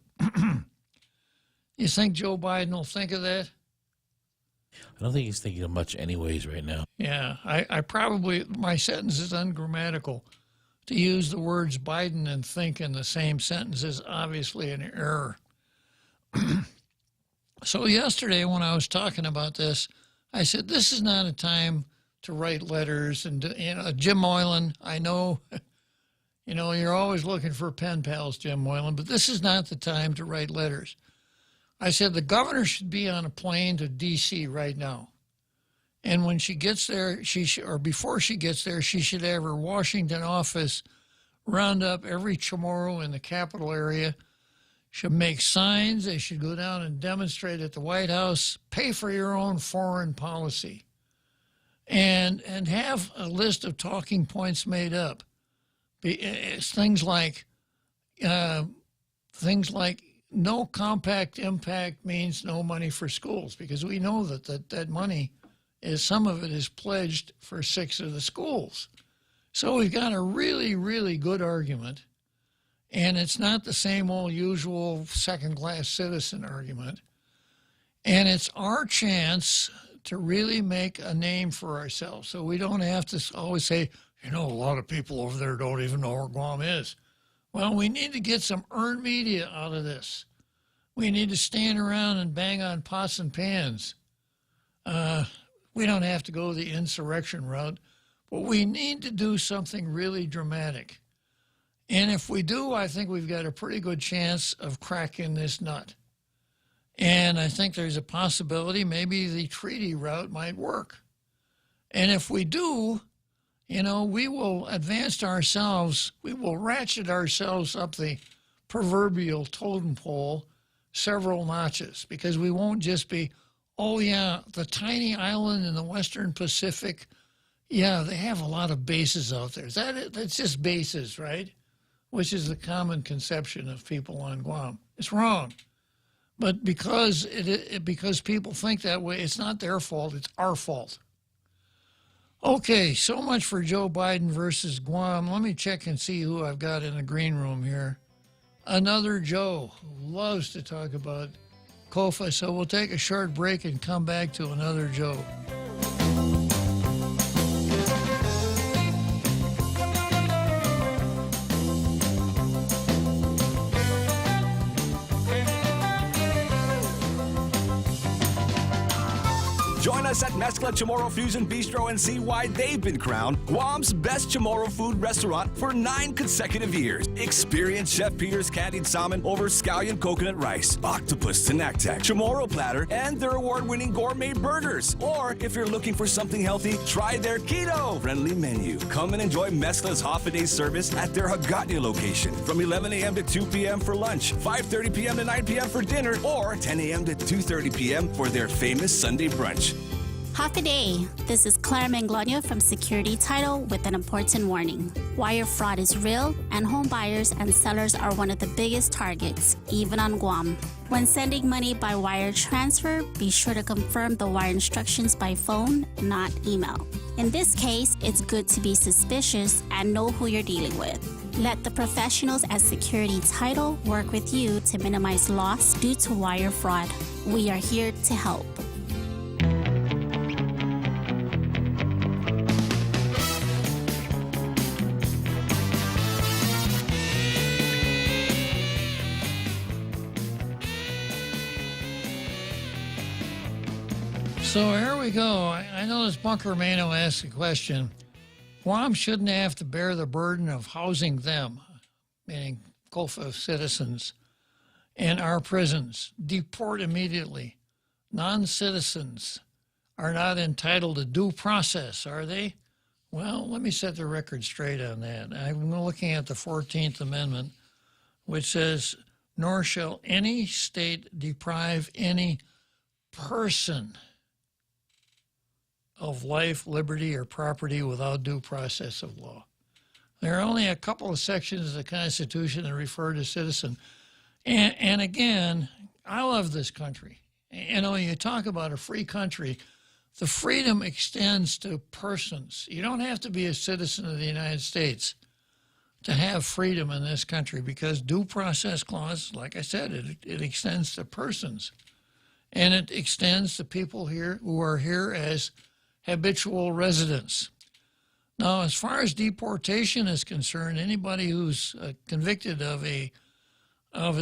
You think Joe Biden will think of that? I don't think he's thinking of much anyways right now. Yeah, I probably, my sentence is ungrammatical. To use the words Biden and think in the same sentence is obviously an error. So yesterday when I was talking about this, I said, this is not a time to write letters. And, Jim Moylan, I know, you're always looking for pen pals, Jim Moylan, but this is not the time to write letters. I said the governor should be on a plane to D.C. right now. And when she gets there, or before she gets there, she should have her Washington office round up every Chamorro in the Capitol area, should make signs. They should go down and demonstrate at the White House, pay for your own foreign policy, and have a list of talking points made up. It's things like no compact impact means no money for schools, because we know that money is, some of it is pledged for 6 of the schools. So we've got a really, really good argument, and it's not the same old usual second-class citizen argument. And it's our chance to really make a name for ourselves, so we don't have to always say, a lot of people over there don't even know where Guam is. Well, we need to get some earned media out of this. We need to stand around and bang on pots and pans. We don't have to go the insurrection route, but we need to do something really dramatic. And if we do, I think we've got a pretty good chance of cracking this nut. And I think there's a possibility maybe the treaty route might work. And if we do, we will advance ourselves, we will ratchet ourselves up the proverbial totem pole several notches, because we won't just be, oh yeah, the tiny island in the Western Pacific, yeah, they have a lot of bases out there. That's just bases, right? Which is the common conception of people on Guam. It's wrong. But because people think that way, it's not their fault, it's our fault. Okay, so much for Joe Biden versus Guam. Let me check and see who I've got in the green room here. Another Joe who loves to talk about COFA, so we'll take a short break and come back to another Joe. Join us at Mezcla Chamorro Fusion Bistro and see why they've been crowned Guam's best Chamorro food restaurant for 9 consecutive years. Experience Chef Peter's candied salmon over scallion coconut rice, octopus tinactac, Chamorro platter, and their award-winning gourmet burgers. Or if you're looking for something healthy, try their keto-friendly menu. Come and enjoy Mezcla's half-a-day service at their Hagåtña location from 11 a.m. to 2 p.m. for lunch, 5:30 p.m. to 9 p.m. for dinner, or 10 a.m. to 2:30 p.m. for their famous Sunday brunch. Half a day. This is Claire Manglona from Security Title with an important warning. Wire fraud is real, and home buyers and sellers are one of the biggest targets, even on Guam. When sending money by wire transfer, be sure to confirm the wire instructions by phone, not email. In this case, it's good to be suspicious and know who you're dealing with. Let the professionals at Security Title work with you to minimize loss due to wire fraud. We are here to help. So here we go. I know this Bunker Mano asked a question. Guam shouldn't have to bear the burden of housing them, meaning Gulf citizens, in our prisons. Deport immediately. Non-citizens are not entitled to due process, are they? Well, let me set the record straight on that. I'm looking at the 14th Amendment, which says, nor shall any state deprive any person of life, liberty, or property without due process of law. There are only a couple of sections of the Constitution that refer to citizen. And again, I love this country. You know, you talk about a free country, the freedom extends to persons. You don't have to be a citizen of the United States to have freedom in this country, because due process clause, like I said, it extends to persons. And it extends to people here who are here as habitual residents. Now, as far as deportation is concerned, anybody who's convicted of a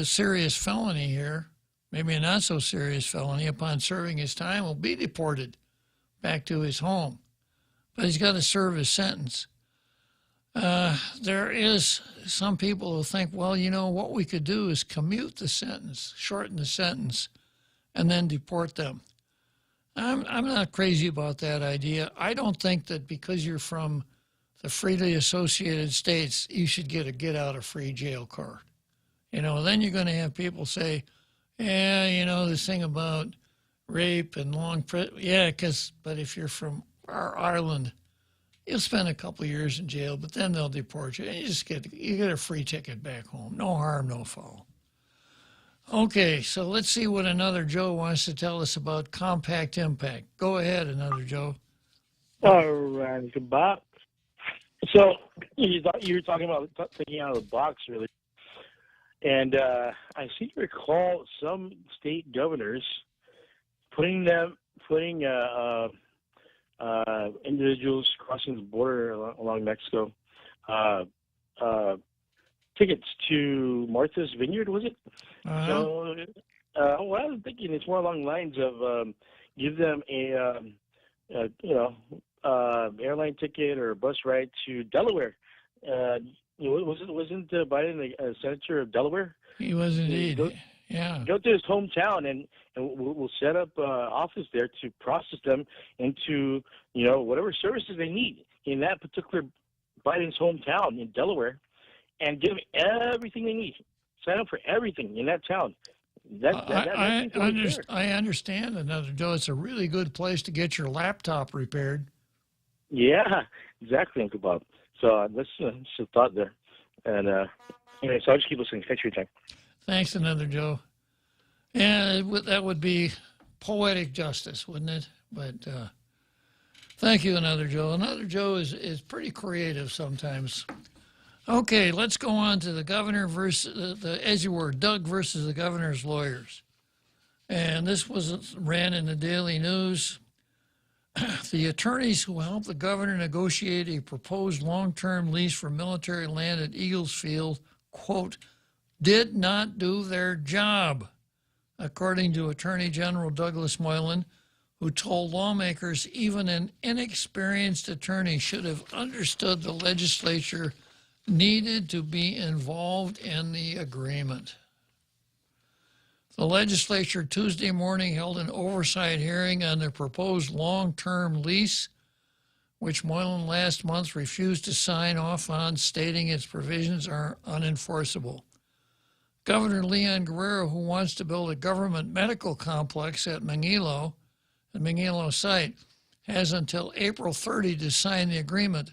serious felony here, maybe a not so serious felony, upon serving his time will be deported back to his home. But he's got to serve his sentence. There is some people who think, well, you know, what we could do is commute the sentence, shorten the sentence, and then deport them. I'm not crazy about that idea. I don't think that because you're from the freely associated states, you should get a get-out-of-free jail card. You know, then you're going to have people say, yeah, you know, this thing about rape and long prison. Yeah, but if you're from our island, you'll spend a couple of years in jail, but then they'll deport you. And you get a free ticket back home. No harm, no foul. Okay, so let's see what another Joe wants to tell us about compact impact. Go ahead, another Joe. All right, good Bob. So you were talking about thinking out of the box, really. And I seem to recall some state governors putting individuals crossing the border along Mexico tickets to Martha's Vineyard, was it? Uh-huh. So what I was thinking is more along the lines of give them a airline ticket or a bus ride to Delaware. Wasn't Biden a senator of Delaware? He was indeed. Go to his hometown and we'll set up office there to process them into whatever services they need in that particular Biden's hometown in Delaware, and give them everything they need. Sign up for everything in that town. I understand, another Joe. It's a really good place to get your laptop repaired. Yeah, exactly, Uncle Bob. So that's just a thought there. And anyway, so I'll just keep listening. Thanks for your time. Thanks, another Joe. Yeah, that would be poetic justice, wouldn't it? But thank you, another Joe. Another Joe is pretty creative sometimes. Okay, let's go on to the governor versus, as you were, Doug versus the governor's lawyers. And this ran in the Daily News. The attorneys who helped the governor negotiate a proposed long-term lease for military land at Eagles Field, quote, did not do their job, according to Attorney General Douglas Moylan, who told lawmakers even an inexperienced attorney should have understood the legislature needed to be involved in the agreement. The legislature Tuesday morning held an oversight hearing on the proposed long-term lease, which Moylan last month refused to sign off on, stating its provisions are unenforceable. Governor Leon Guerrero, who wants to build a government medical complex at the Mangilo site, has until April 30 to sign the agreement.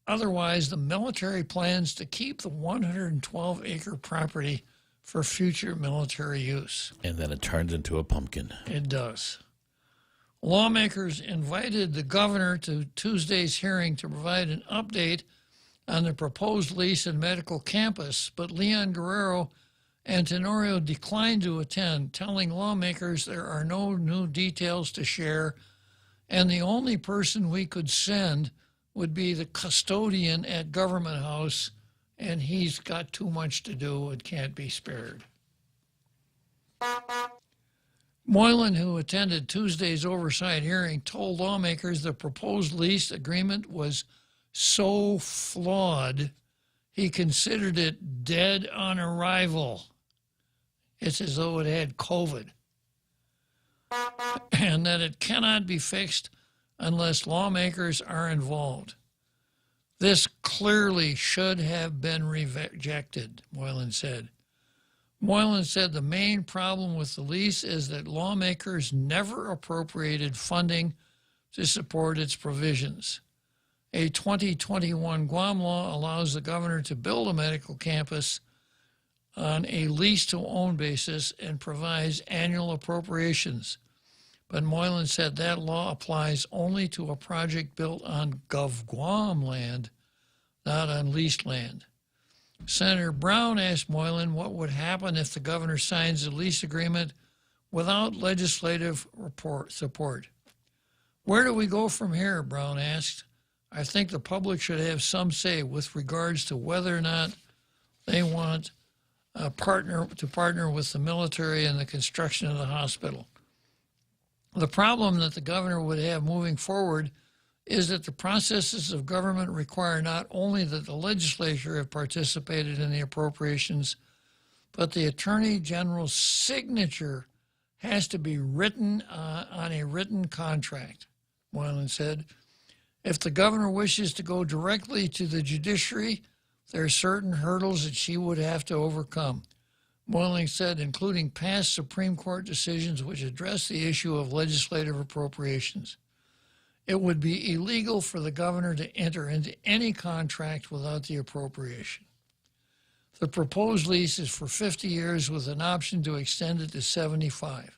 Otherwise, the military plans to keep the 112-acre property for future military use. And then it turns into a pumpkin. It does. Lawmakers invited the governor to Tuesday's hearing to provide an update on the proposed lease and medical campus, but Leon Guerrero and Tenorio declined to attend, telling lawmakers there are no new details to share, and the only person we could send would be the custodian at Government House, and he's got too much to do and can't be spared. Moylan, who attended Tuesday's oversight hearing, told lawmakers the proposed lease agreement was so flawed he considered it dead on arrival. It's as though it had COVID. And that it cannot be fixed unless lawmakers are involved. This clearly should have been rejected, Moylan said. Moylan said the main problem with the lease is that lawmakers never appropriated funding to support its provisions. A 2021 Guam law allows the governor to build a medical campus on a lease-to-own basis and provides annual appropriations. But Moylan said that law applies only to a project built on Gov Guam land, not on leased land. Senator Brown asked Moylan what would happen if the governor signs a lease agreement without legislative support. Where do we go from here, Brown asked. I think the public should have some say with regards to whether or not they want to partner with the military in the construction of the hospital. The problem that the governor would have moving forward is that the processes of government require not only that the legislature have participated in the appropriations, but the Attorney General's signature has to be written on a written contract, Moylan said. If the governor wishes to go directly to the judiciary, there are certain hurdles that she would have to overcome. Moylan said, including past Supreme Court decisions which address the issue of legislative appropriations. It would be illegal for the governor to enter into any contract without the appropriation. The proposed lease is for 50 years with an option to extend it to 75.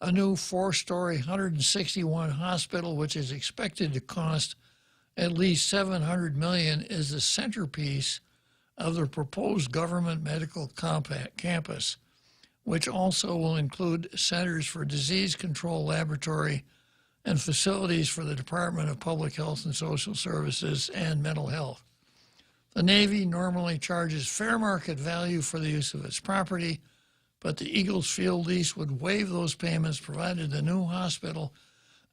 A new 4-story, 161 hospital, which is expected to cost at least $700 million, is the centerpiece of the proposed government medical campus, which also will include centers for disease control laboratory and facilities for the Department of Public Health and Social Services and mental health. The Navy normally charges fair market value for the use of its property, but the Eagles Field lease would waive those payments provided the new hospital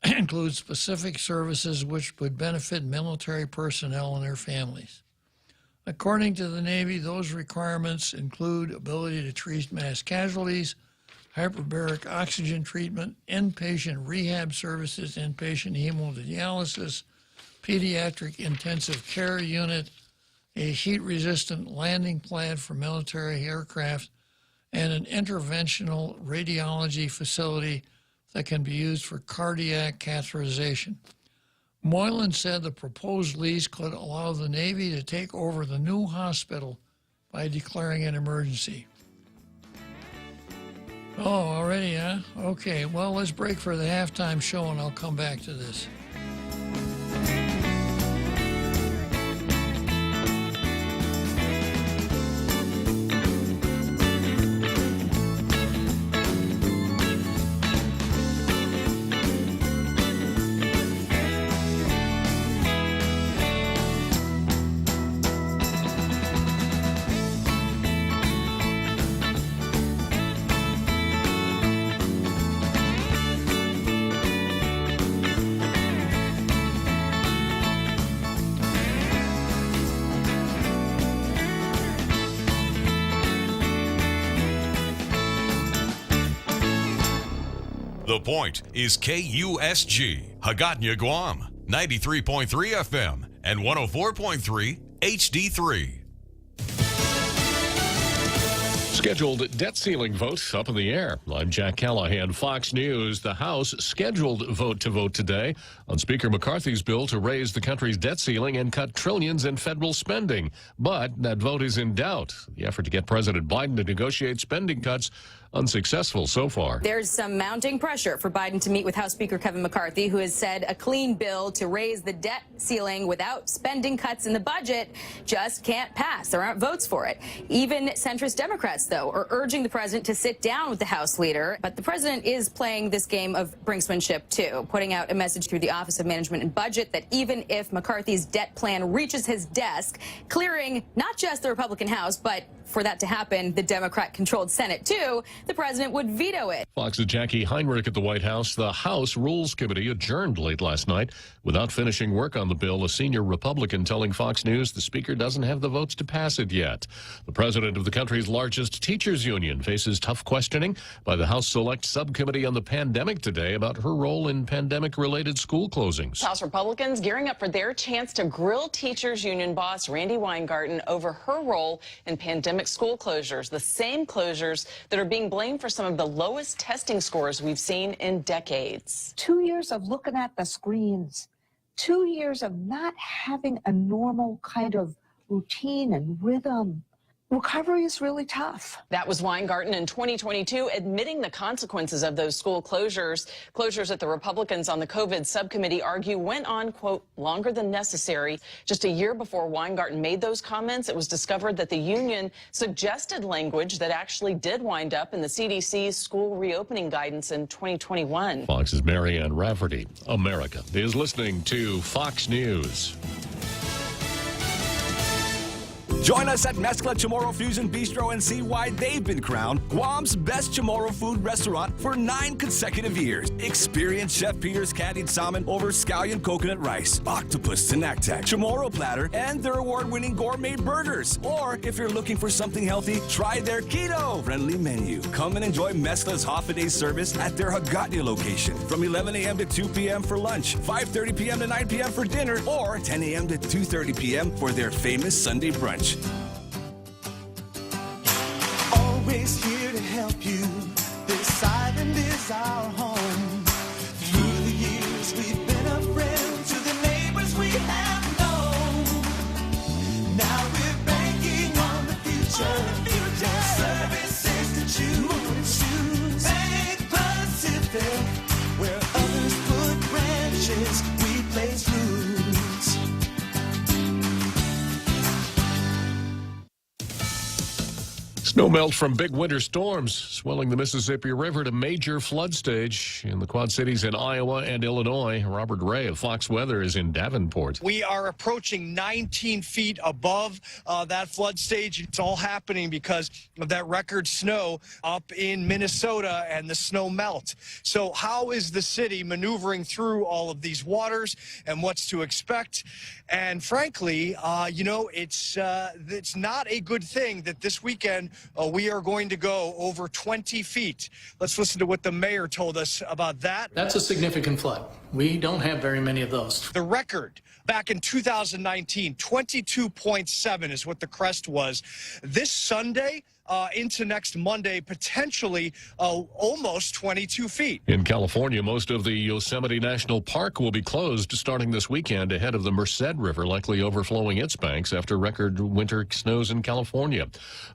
includes specific services which would benefit military personnel and their families. According to the Navy, those requirements include ability to treat mass casualties, hyperbaric oxygen treatment, inpatient rehab services, inpatient hemodialysis, pediatric intensive care unit, a heat-resistant landing pad for military aircraft, and an interventional radiology facility that can be used for cardiac catheterization. Moylan said the proposed lease could allow the Navy to take over the new hospital by declaring an emergency. Oh, already, huh? Okay, well, let's break for the halftime show and I'll come back to this. The Point is KUSG, Hagåtña, Guam, 93.3 FM and 104.3 HD3. Scheduled debt ceiling vote up in the air. I'm Jack Callahan, Fox News. The House scheduled vote today on Speaker McCarthy's bill to raise the country's debt ceiling and cut trillions in federal spending. But that vote is in doubt. The effort to get President Biden to negotiate spending cuts unsuccessful so far. There's some mounting pressure for Biden to meet with House Speaker Kevin McCarthy, who has said a clean bill to raise the debt ceiling without spending cuts in the budget just can't pass. There aren't votes for it. Even centrist Democrats, though, are urging the president to sit down with the House leader. But the president is playing this game of brinksmanship, too, putting out a message through the Office of Management and Budget that even if McCarthy's debt plan reaches his desk, clearing not just the Republican House, but for that to happen, the Democrat-controlled Senate, too, the president would veto it. Fox's Jackie Heinrich at the White House. The House Rules Committee adjourned late last night without finishing work on the bill. A senior Republican telling Fox News the speaker doesn't have the votes to pass it yet. The president of the country's largest teachers union faces tough questioning by the House Select Subcommittee on the pandemic today about her role in pandemic-related school closings. House Republicans gearing up for their chance to grill teachers union boss Randi Weingarten over her role in pandemic school closures, the same closures that are being blamed for some of the lowest testing scores we've seen in decades. 2 years of looking at the screens, 2 years of not having a normal kind of routine and rhythm. Recovery is really tough. That was Weingarten in 2022 admitting the consequences of those school closures that the Republicans on the COVID subcommittee argue went on, quote, longer than necessary. Just a year before Weingarten made those comments, it was discovered that the union suggested language that actually did wind up in the CDC's school reopening guidance in 2021. Fox's Marianne Rafferty. America is listening to Fox News. Join us at Mezcla Chamorro Fusion Bistro and see why they've been crowned Guam's best Chamorro food restaurant for 9 consecutive years. Experience Chef Peter's candied salmon over scallion coconut rice, octopus tinactac, Chamorro platter, and their award-winning gourmet burgers. Or if you're looking for something healthy, try their keto-friendly menu. Come and enjoy Mezcla's half-a-day service at their Hagåtña location from 11 a.m. to 2 p.m. for lunch, 5:30 p.m. to 9 p.m. for dinner, or 10 a.m. to 2:30 p.m. for their famous Sunday brunch. Always here to help you. This island is our home. Through the years, we've been a friend to the neighbors we have known. Now we're banking on the future. More services to choose. Bank Pacific, where others put branches, we place roots. Snowmelt from big winter storms swelling the Mississippi River to major flood stage in the Quad Cities in Iowa and Illinois. Robert Ray of Fox Weather is in Davenport. We are approaching 19 feet above that flood stage. It's all happening because of that record snow up in Minnesota and the snow melt. So how is the city maneuvering through all of these waters and what's to expect? And frankly, it's not a good thing that this weekend we are going to go over 20 feet. Let's listen to what the mayor told us about that. That's a significant flood. We don't have very many of those. The record back in 2019, 22.7 is what the crest was. This Sunday into next Monday, potentially almost 22 feet. In California, most of the Yosemite National Park will be closed starting this weekend ahead of the Merced River likely overflowing its banks after record winter snows in California.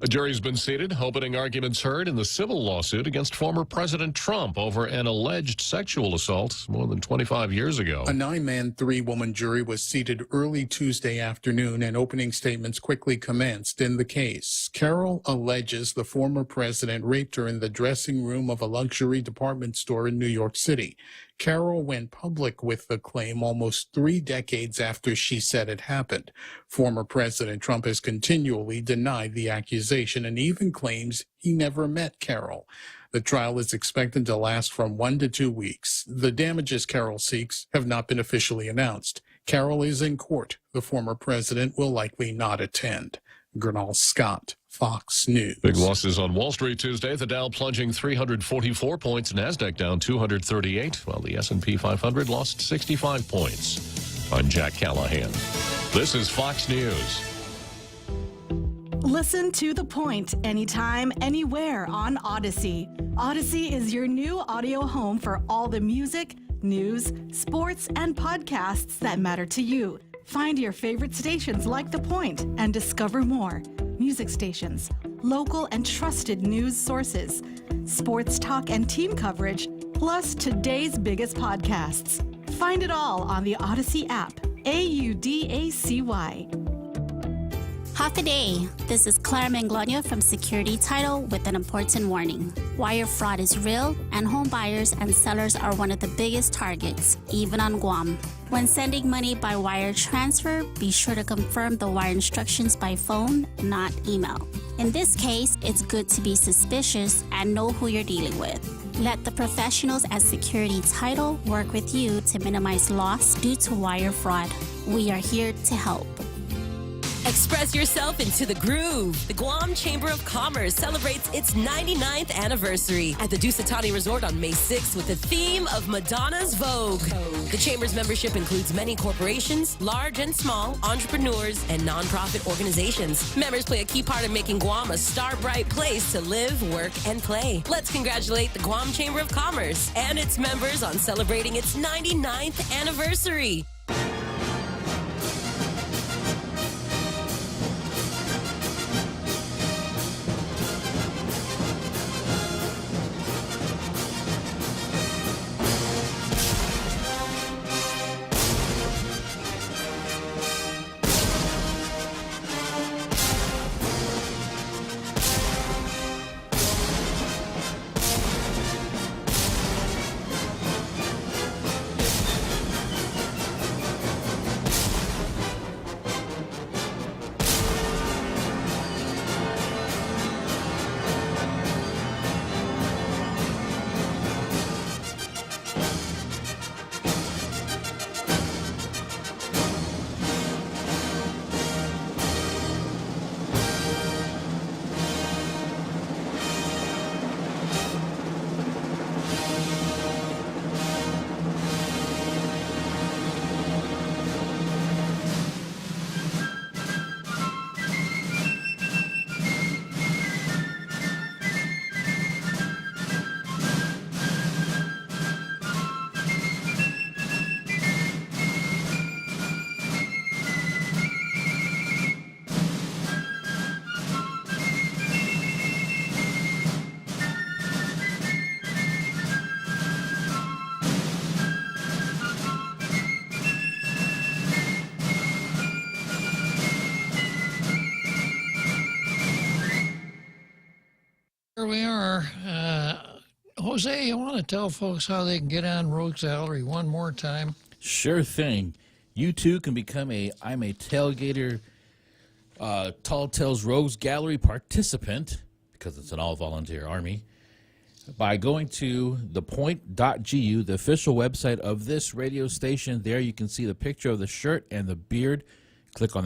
A jury's been seated, opening arguments heard in the civil lawsuit against former President Trump over an alleged sexual assault more than 25 years ago. A 9-man, 3-woman jury was seated early Tuesday afternoon, and opening statements quickly commenced in the case. Carol alleges the former president raped her in the dressing room of a luxury department store in New York City. Carol went public with the claim almost 3 decades after she said it happened. Former President Trump has continually denied the accusation and even claims he never met Carol. The trial is expected to last from 1 to 2 weeks. The damages Carol seeks have not been officially announced. Carol is in court. The former president will likely not attend. Gernal Scott, Fox News. Big losses on Wall Street Tuesday. The Dow plunging 344 points, NASDAQ down 238, while the S&P 500 lost 65 points. I'm Jack Callahan. This is Fox News. Listen to The Point anytime, anywhere on Odyssey. Odyssey is your new audio home for all the music, news, sports, and podcasts that matter to you. Find your favorite stations like The Point and discover more. Music stations, local and trusted news sources, sports talk and team coverage, plus today's biggest podcasts. Find it all on the Odyssey app. AUDACY. Half a day. This is Clara Manglona from Security Title with an important warning. Wire fraud is real, and home buyers and sellers are one of the biggest targets, even on Guam. When sending money by wire transfer, be sure to confirm the wire instructions by phone, not email. In this case, it's good to be suspicious and know who you're dealing with. Let the professionals at Security Title work with you to minimize loss due to wire fraud. We are here to help. Express yourself into the groove. The Guam Chamber of Commerce celebrates its 99th anniversary at the Dusatani Resort on May 6th with the theme of Madonna's Vogue. The Chamber's membership includes many corporations, large and small, entrepreneurs, and nonprofit organizations. Members play a key part in making Guam a star-bright place to live, work, and play. Let's congratulate the Guam Chamber of Commerce and its members on celebrating its 99th anniversary. Here we are. Jose, you want to tell folks how they can get on Rogues Gallery one more time? Sure thing. You too can become I'm a Tailgater Tall Tales Rogues Gallery participant, because it's an all-volunteer army, by going to thepoint.gu, the official website of this radio station. There you can see the picture of the shirt and the beard. Click on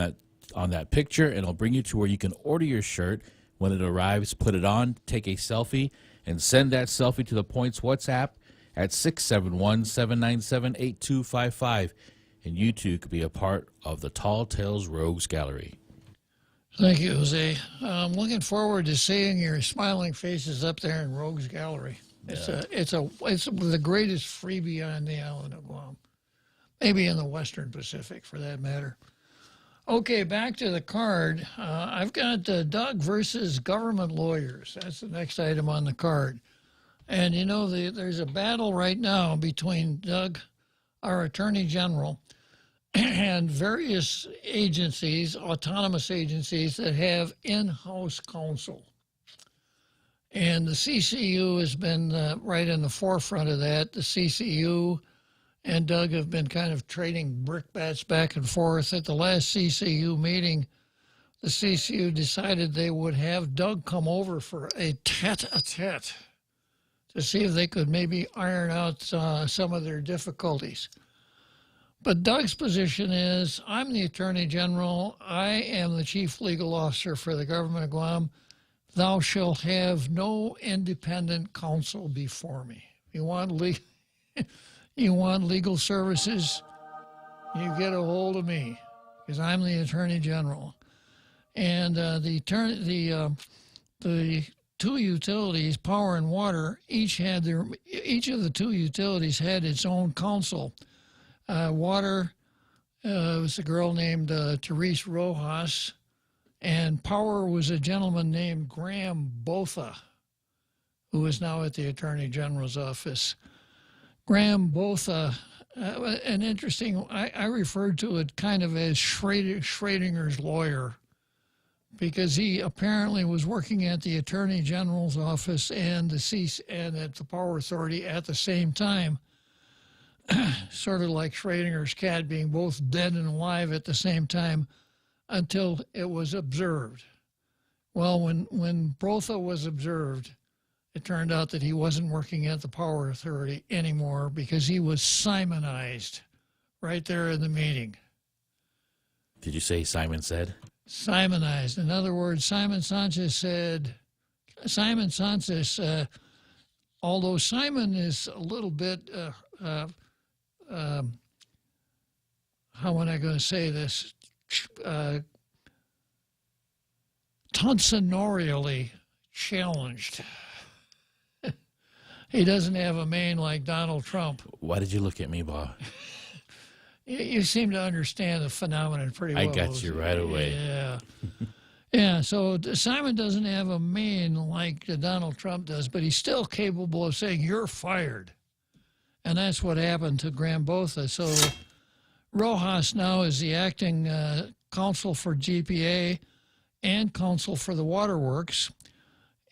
that picture, and it'll bring you to where you can order your shirt. When it arrives, put it on, take a selfie, and send that selfie to the Point's WhatsApp at 671-797-8255. And you too could be a part of the Tall Tales Rogues Gallery. Thank you, Jose. I'm looking forward to seeing your smiling faces up there in Rogues Gallery. It's the greatest freebie on the island of Guam, maybe in the Western Pacific for that matter. Okay, back to the card. I've got Doug versus government lawyers. That's the next item on the card. And, you know, there's a battle right now between Doug, our Attorney General, and various agencies, autonomous agencies that have in-house counsel. And the CCU has been right in the forefront of that. The CCU and Doug have been kind of trading brickbats back and forth. At the last CCU meeting, the CCU decided they would have Doug come over for a tete-a-tete to see if they could maybe iron out some of their difficulties. But Doug's position is, I'm the Attorney General. I am the Chief Legal Officer for the government of Guam. Thou shalt have no independent counsel before me. You want legal services, you get a hold of me, because I'm the Attorney General. And the two utilities, power and water, each of the two utilities had its own counsel. Water was a girl named Therese Rojas, and power was a gentleman named Graham Botha, who is now at the Attorney General's office. Graham Botha, an interesting, I referred to it kind of as Schrodinger's lawyer, because he apparently was working at the Attorney General's office and at the Power Authority at the same time. Sort of like Schrodinger's cat, being both dead and alive at the same time, until it was observed. Well, when Botha was observed, it turned out that he wasn't working at the Power Authority anymore because he was Simonized right there in the meeting. Did you say Simon said? Simonized. In other words, Simon Sanchez, although Simon is a little bit, how am I going to say this, tonsorially challenged. He doesn't have a mane like Donald Trump. Why did you look at me, Bob? You seem to understand the phenomenon pretty well. I got you right away. Yeah. Yeah, so Simon doesn't have a mane like Donald Trump does, but he's still capable of saying, you're fired. And that's what happened to Graham Botha. So Rojas now is the acting counsel for GPA and counsel for the waterworks.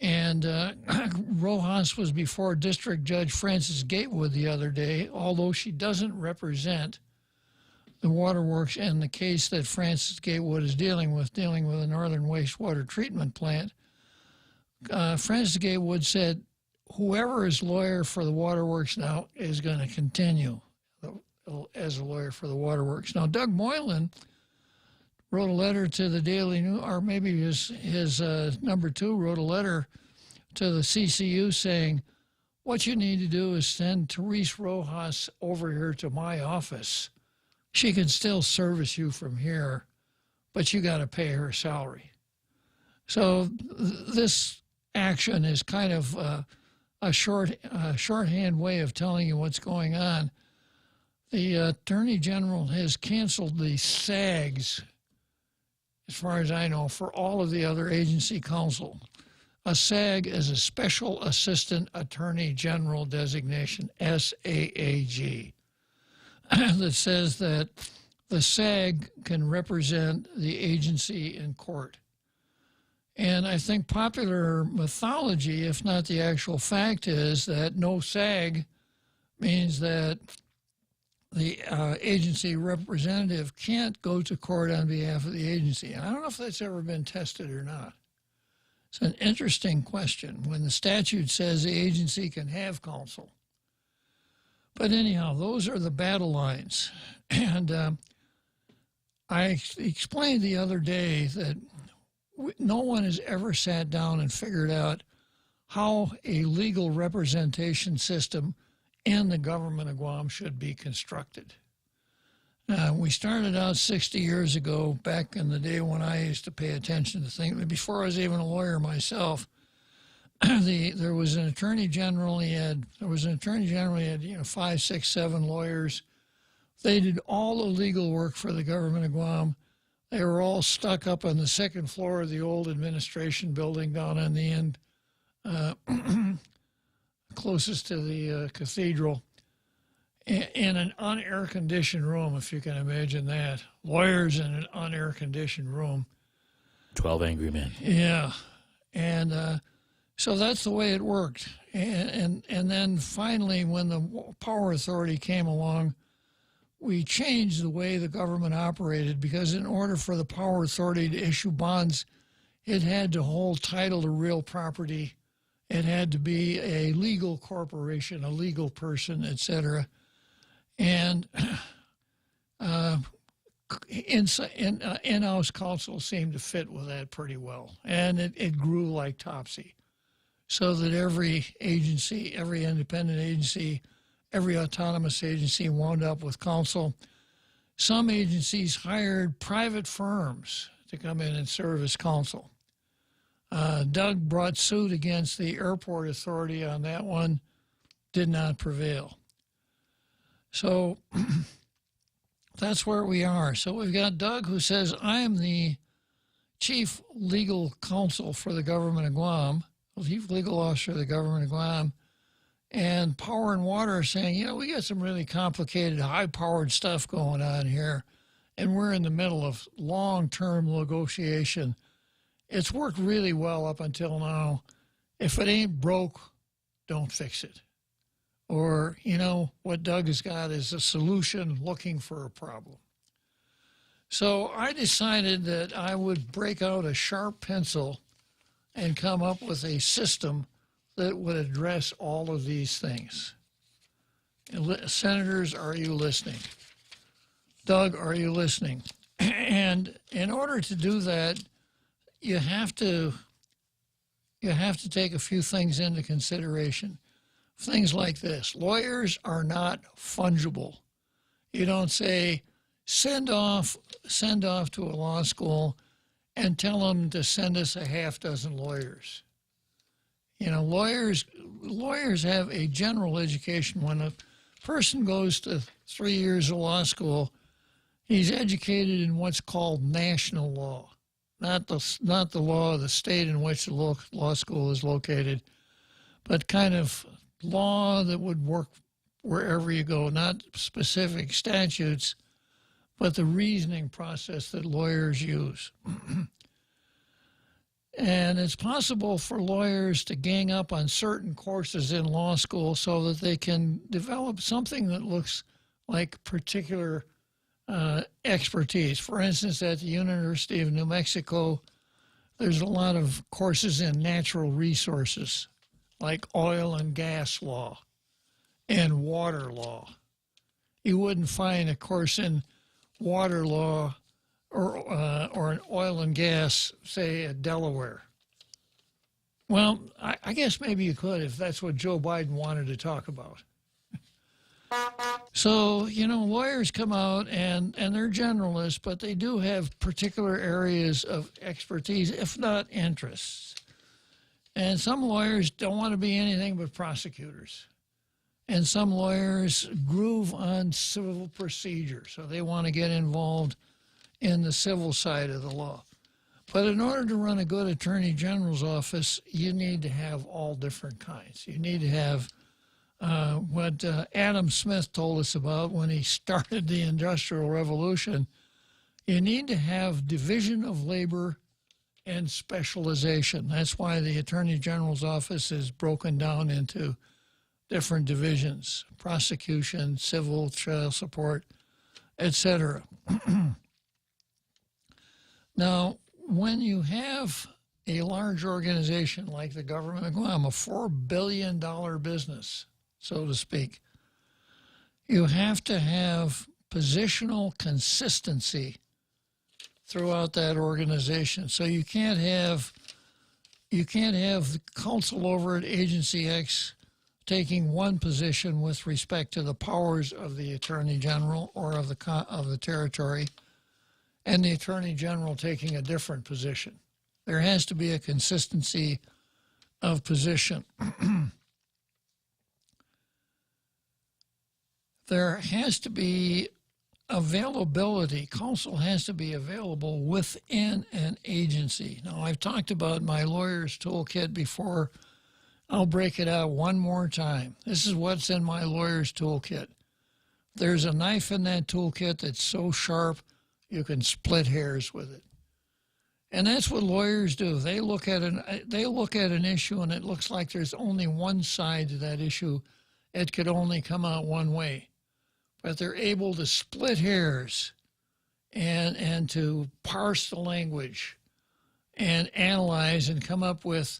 And Rojas was before District Judge Frances Gatewood the other day, although she doesn't represent the waterworks and the case that Frances Gatewood is dealing with a northern wastewater treatment plant. Frances Gatewood said, whoever is lawyer for the waterworks now is going to continue as a lawyer for the waterworks. Now, Doug Moylan wrote a letter to the Daily News, or maybe his number two wrote a letter to the CCU saying, what you need to do is send Therese Rojas over here to my office. She can still service you from here, but you got to pay her salary. So this action is kind of a shorthand way of telling you what's going on. The Attorney General has canceled the SAGs, as far as I know, for all of the other agency counsel. A SAG is a Special Assistant Attorney General designation, SAAG, that says that the SAG can represent the agency in court. And I think popular mythology, if not the actual fact, is that no SAG means that the agency representative can't go to court on behalf of the agency. And I don't know if that's ever been tested or not. It's an interesting question when the statute says the agency can have counsel. But anyhow, those are the battle lines. And I explained the other day that no one has ever sat down and figured out how a legal representation system in the government of Guam should be constructed. We started out 60 years ago, back in the day when I used to pay attention to things, before I was even a lawyer myself. There was an attorney general. He had 5, 6, 7 lawyers. They did all the legal work for the government of Guam. They were all stuck up on the second floor of the old administration building down on the end, closest to the cathedral, in an unair-conditioned room, if you can imagine that. Lawyers in an unair-conditioned room. 12 angry men. Yeah. And so that's the way it worked. And then finally, when the Power Authority came along, we changed the way the government operated, because in order for the Power Authority to issue bonds, it had to hold title to real property. It had to be a legal corporation, a legal person, etc. And In-house counsel seemed to fit with that pretty well, and it grew like topsy, so that every agency, every independent agency, every autonomous agency wound up with counsel. Some agencies hired private firms to come in and serve as counsel. Doug brought suit against the airport authority on that one, did not prevail. So that's where we are. So we've got Doug who says, I am the chief legal counsel for the government of Guam, chief legal officer of the government of Guam, and Power and Water are saying, you know, we got some really complicated, high-powered stuff going on here, and we're in the middle of long-term negotiation. It's worked really well up until now. If it ain't broke, don't fix it. Or, you know, what Doug has got is a solution looking for a problem. So I decided that I would break out a sharp pencil and come up with a system that would address all of these things. Senators, are you listening? Doug, are you listening? And in order to do that, you have to take a few things into consideration. Things like this. Lawyers are not fungible. You don't say, send off to a law school and tell them to send us a half dozen lawyers. You know, lawyers have a general education. When a person goes to 3 years of law school, he's educated in what's called national law, not the law of the state in which the law school is located, but kind of law that would work wherever you go, not specific statutes, but the reasoning process that lawyers use. And it's possible for lawyers to gang up on certain courses in law school so that they can develop something that looks like particular expertise. For instance, at the University of New Mexico, there's a lot of courses in natural resources, like oil and gas law and water law. You wouldn't find a course in water law or an oil and gas, say, at Delaware. Well, I guess maybe you could if that's what Joe Biden wanted to talk about. So, you know, lawyers come out and they're generalists, but they do have particular areas of expertise, if not interests. And some lawyers don't want to be anything but prosecutors. And some lawyers groove on civil procedure, so they want to get involved in the civil side of the law. But in order to run a good attorney general's office, you need to have all different kinds. You need to have what Adam Smith told us about when he started the Industrial Revolution. You need to have division of labor and specialization. That's why the Attorney General's office is broken down into different divisions: prosecution, civil, child support, etc. Now, when you have a large organization like the government of Guam, a $4 billion business, so to speak, you have to have positional consistency throughout that organization. So you can't have the counsel over at Agency X taking one position with respect to the powers of the Attorney General or of the territory, and the Attorney General taking a different position. There has to be a consistency of position. There has to be availability. Counsel has to be available within an agency. Now, I've talked about my lawyer's toolkit before. I'll break it out one more time. This is what's in my lawyer's toolkit. There's a knife in that toolkit that's so sharp you can split hairs with it. And that's what lawyers do. They look at an issue and it looks like there's only one side to that issue. It could only come out one way. But they're able to split hairs and to parse the language and analyze and come up with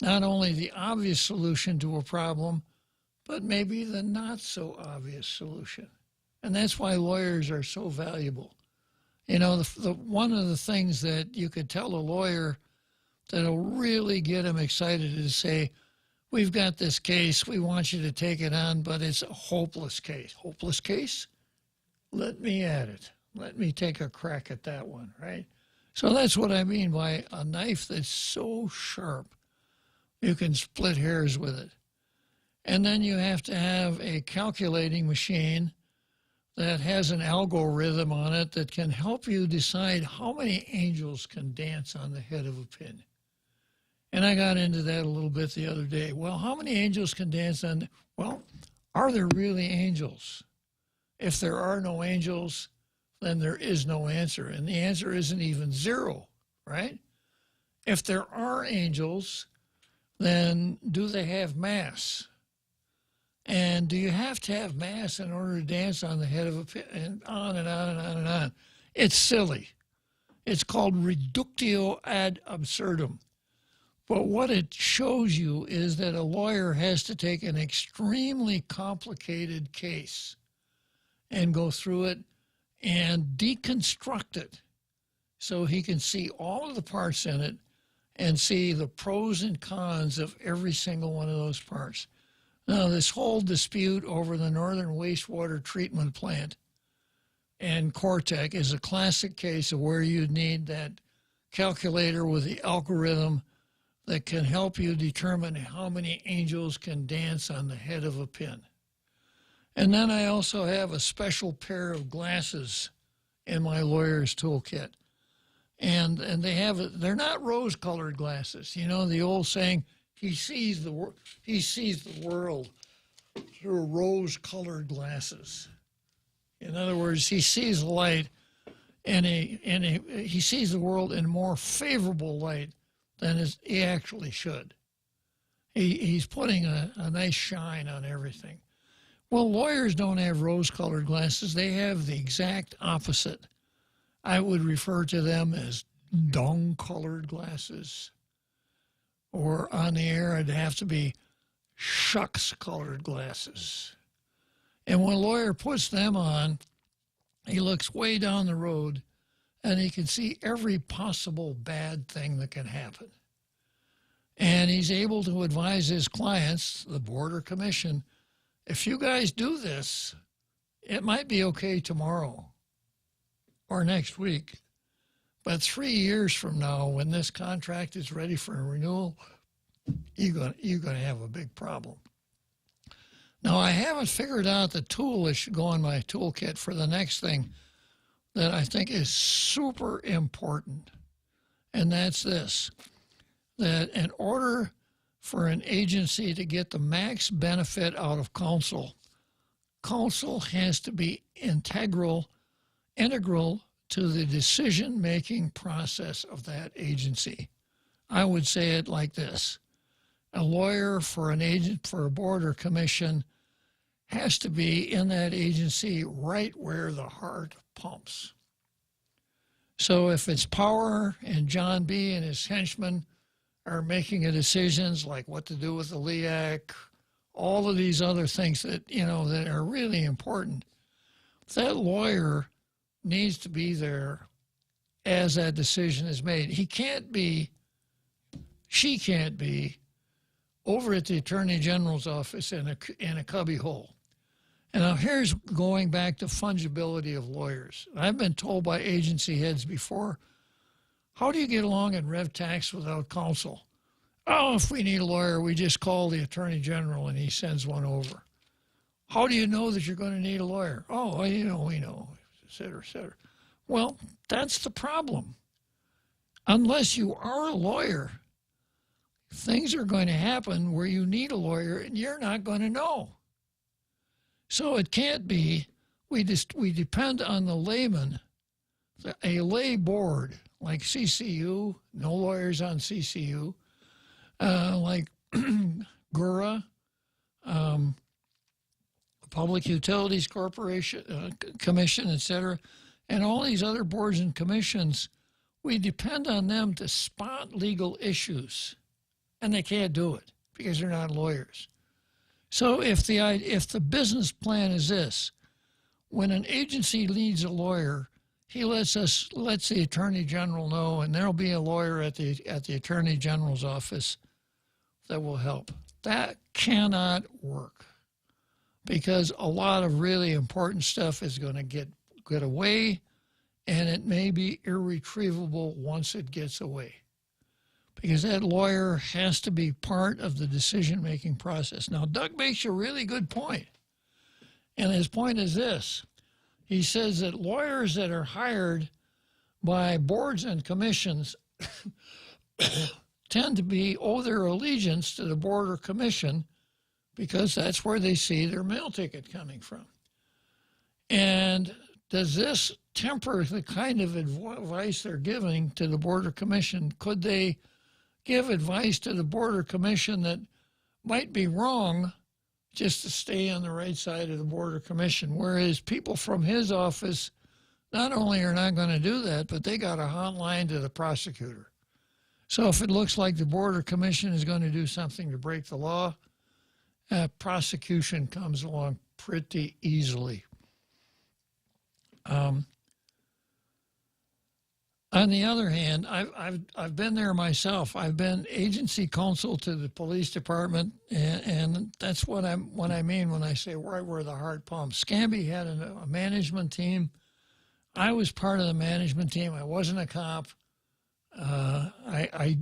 not only the obvious solution to a problem, but maybe the not so obvious solution. And that's why lawyers are so valuable. You know, one of the things that you could tell a lawyer that'll really get him excited is say, we've got this case, we want you to take it on, but it's a hopeless case. Hopeless case? Let me at it. Let me take a crack at that one, right? So that's what I mean by a knife that's so sharp, you can split hairs with it. And then you have to have a calculating machine that has an algorithm on it that can help you decide how many angels can dance on the head of a pin. And I got into that a little bit the other day. Well, how many angels can dance on? Well, are there really angels? If there are no angels, then there is no answer. And the answer isn't even zero, right? If there are angels, then do they have mass? And do you have to have mass in order to dance on the head of a pin? And on and on and on and on. It's silly. It's called reductio ad absurdum. But what it shows you is that a lawyer has to take an extremely complicated case and go through it and deconstruct it so he can see all of the parts in it and see the pros and cons of every single one of those parts. Now, this whole dispute over the Northern Wastewater Treatment Plant and Cortec is a classic case of where you need that calculator with the algorithm that can help you determine how many angels can dance on the head of a pin. And then I also have a special pair of glasses in my lawyer's toolkit. And they're not rose-colored glasses. You know, the old saying, he sees the world through rose-colored glasses. In other words, he sees light, and he sees the world in more favorable light than he actually should. He's putting a nice shine on everything. Well, lawyers don't have rose-colored glasses. They have the exact opposite. I would refer to them as dung-colored glasses. Or on the air, it'd have to be shucks-colored glasses. And when a lawyer puts them on, he looks way down the road, and he can see every possible bad thing that can happen. And he's able to advise his clients, the board or commission, if you guys do this, it might be okay tomorrow or next week. But 3 years from now, when this contract is ready for a renewal, you're going to have a big problem. Now, I haven't figured out the tool that should go in my toolkit for the next thing that I think is super important, and that's this, that in order for an agency to get the max benefit out of counsel, counsel has to be integral to the decision-making process of that agency. I would say it like this. A lawyer for an agent, for a board or commission, has to be in that agency right where the heart pumps. So if it's power and John B. and his henchmen are making decisions like what to do with the LEAC, all of these other things that, that are really important, that lawyer needs to be there as that decision is made. She can't be over at the Attorney General's office in a cubby hole. And now here's going back to fungibility of lawyers. I've been told by agency heads before, how do you get along in rev tax without counsel? Oh, if we need a lawyer, we just call the Attorney General and he sends one over. How do you know that you're going to need a lawyer? Oh, we know, et cetera, et cetera. Well, that's the problem. Unless you are a lawyer, things are going to happen where you need a lawyer and you're not going to know. So it can't be, we depend on the layman, a lay board like CCU, no lawyers on CCU, like GURA, Public Utilities Corporation, Commission, et cetera, and all these other boards and commissions, we depend on them to spot legal issues, and they can't do it because they're not lawyers. So if the business plan is this, when an agency needs a lawyer, he lets the Attorney General know, and there'll be a lawyer at the Attorney General's office that will help. That cannot work because a lot of really important stuff is going to get away, and it may be irretrievable once it gets away. Because that lawyer has to be part of the decision-making process. Now, Doug makes a really good point. And his point is this. He says that lawyers that are hired by boards and commissions tend to owe their allegiance to the board or commission because that's where they see their mail ticket coming from. And does this temper the kind of advice they're giving to the board or commission? Could they give advice to the board or commission that might be wrong just to stay on the right side of the board or commission, whereas people from his office not only are not going to do that, but they got a hotline to the prosecutor. So if it looks like the board or commission is going to do something to break the law, prosecution comes along pretty easily. On the other hand, I've been there myself. I've been agency counsel to the police department, and that's what I mean when I say right where the heart pumps. Scamby had a management team. I was part of the management team. I wasn't a cop. I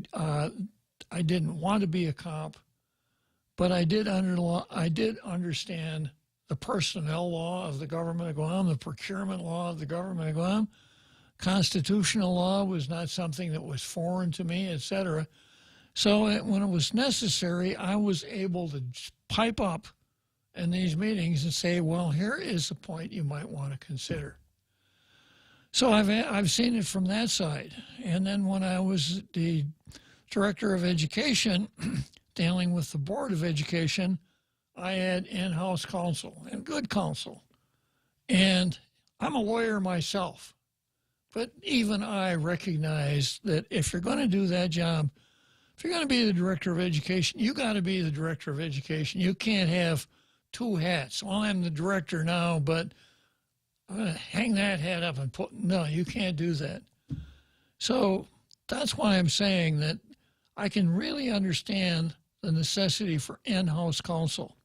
didn't want to be a cop, but I did understand the personnel law of the government of Guam, the procurement law of the government of Guam. Constitutional law was not something that was foreign to me, etc. So when it was necessary, I was able to pipe up in these meetings and say, well, here is a point you might want to consider. So I've seen it from that side. And then when I was the director of education, dealing with the Board of Education, I had in-house counsel and good counsel. And I'm a lawyer myself. But even I recognize that if you're going to do that job, if you're going to be the director of education, you got to be the director of education. You can't have two hats. Well, I'm the director now, but I'm going to hang that hat up and no, you can't do that. So that's why I'm saying that I can really understand the necessity for in-house counsel.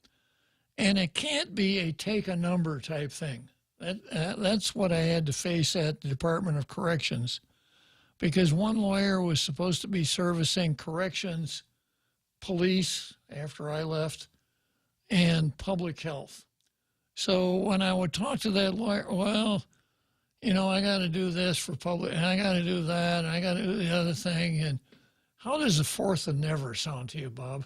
And it can't be a take a number type thing. That's what I had to face at the Department of Corrections, because one lawyer was supposed to be servicing corrections, police after I left, and public health. So when I would talk to that lawyer, well, you know, I got to do this for public, and I got to do that, and I got to do the other thing. And how does the fourth and never sound to you, Bob?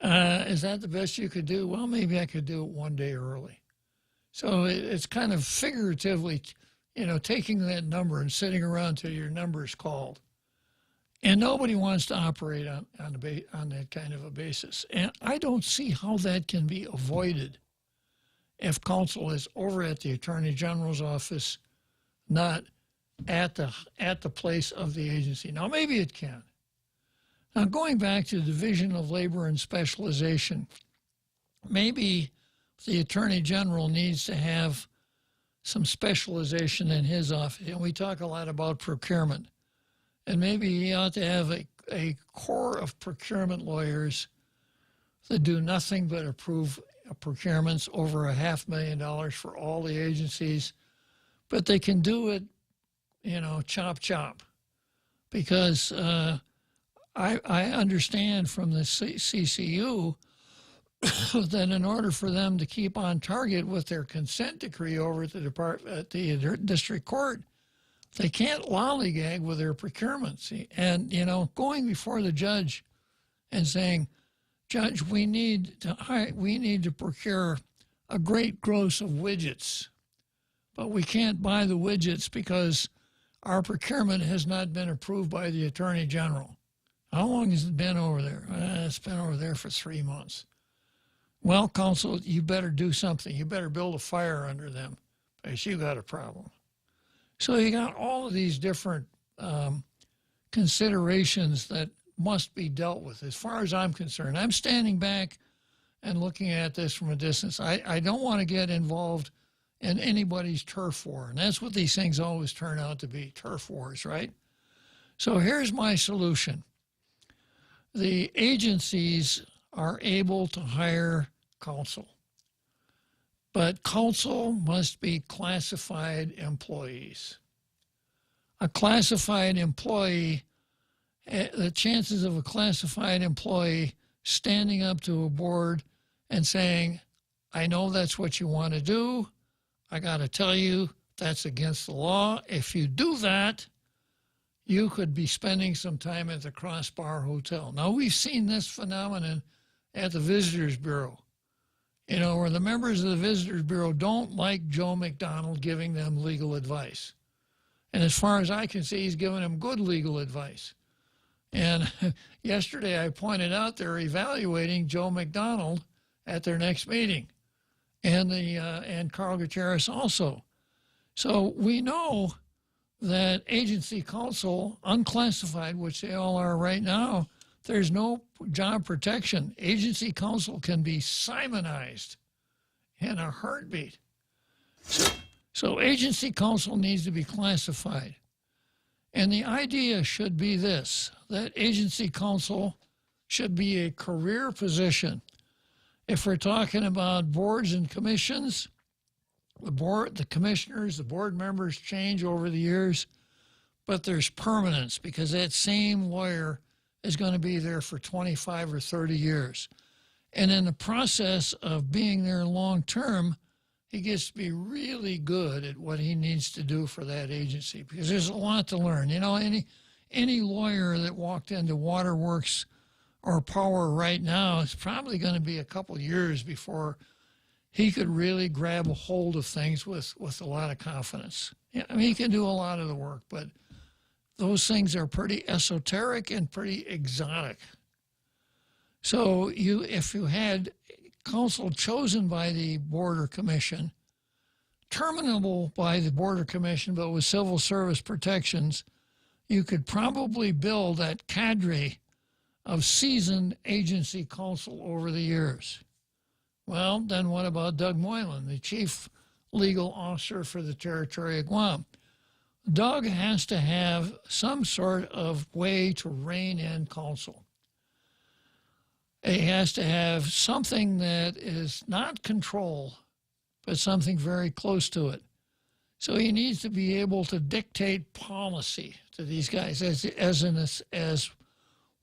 Is that the best you could do? Well, maybe I could do it one day early. So it's kind of figuratively, you know, taking that number and sitting around till your number is called. And nobody wants to operate on that kind of a basis. And I don't see how that can be avoided if counsel is over at the Attorney General's office, not at the place of the agency. Now, maybe it can. Now, going back to the Division of Labor and Specialization, maybe the Attorney General needs to have some specialization in his office. And we talk a lot about procurement. And maybe he ought to have a core of procurement lawyers that do nothing but approve procurements over $500,000 for all the agencies. But they can do it, you know, chop. Because I understand from the CCU that in order for them to keep on target with their consent decree over at the district court, they can't lollygag with their procurements. And, you know, going before the judge and saying, Judge, we need to procure a great gross of widgets, but we can't buy the widgets because our procurement has not been approved by the Attorney General. How long has it been over there? It's been over there for 3 months. Well, counsel, you better do something. You better build a fire under them because you got a problem. So you got all of these different considerations that must be dealt with. As far as I'm concerned, I'm standing back and looking at this from a distance. I don't want to get involved in anybody's turf war. And that's what these things always turn out to be, turf wars, right? So here's my solution. The agencies are able to hire counsel, but counsel must be classified employees. A classified employee, the chances of a classified employee standing up to a board and saying, I know that's what you want to do. I got to tell you, that's against the law. If you do that, you could be spending some time at the Crossbar Hotel. Now, we've seen this phenomenon at the Visitors Bureau, where the members of the Visitors Bureau don't like Joe McDonald giving them legal advice. And as far as I can see, he's giving them good legal advice. And yesterday I pointed out they're evaluating Joe McDonald at their next meeting, and Carl Gutierrez also. So we know that agency counsel, unclassified, which they all are right now, there's no job protection. Agency counsel can be Simonized in a heartbeat. So agency counsel needs to be classified. And the idea should be this, that agency counsel should be a career position. If we're talking about boards and commissions, the commissioners, the board members change over the years, but there's permanence because that same lawyer is going to be there for 25 or 30 years. And in the process of being there long term, he gets to be really good at what he needs to do for that agency because there's a lot to learn. Any lawyer that walked into Waterworks or Power right now, it's probably going to be a couple years before he could really grab a hold of things with a lot of confidence. Yeah, I mean, he can do a lot of the work, but those things are pretty esoteric and pretty exotic. So if you had counsel chosen by the board or commission, terminable by the board or commission, but with civil service protections, you could probably build that cadre of seasoned agency counsel over the years. Well, then what about Doug Moylan, the chief legal officer for the Territory of Guam? Doug has to have some sort of way to rein in counsel. He has to have something that is not control, but something very close to it. So he needs to be able to dictate policy to these guys. As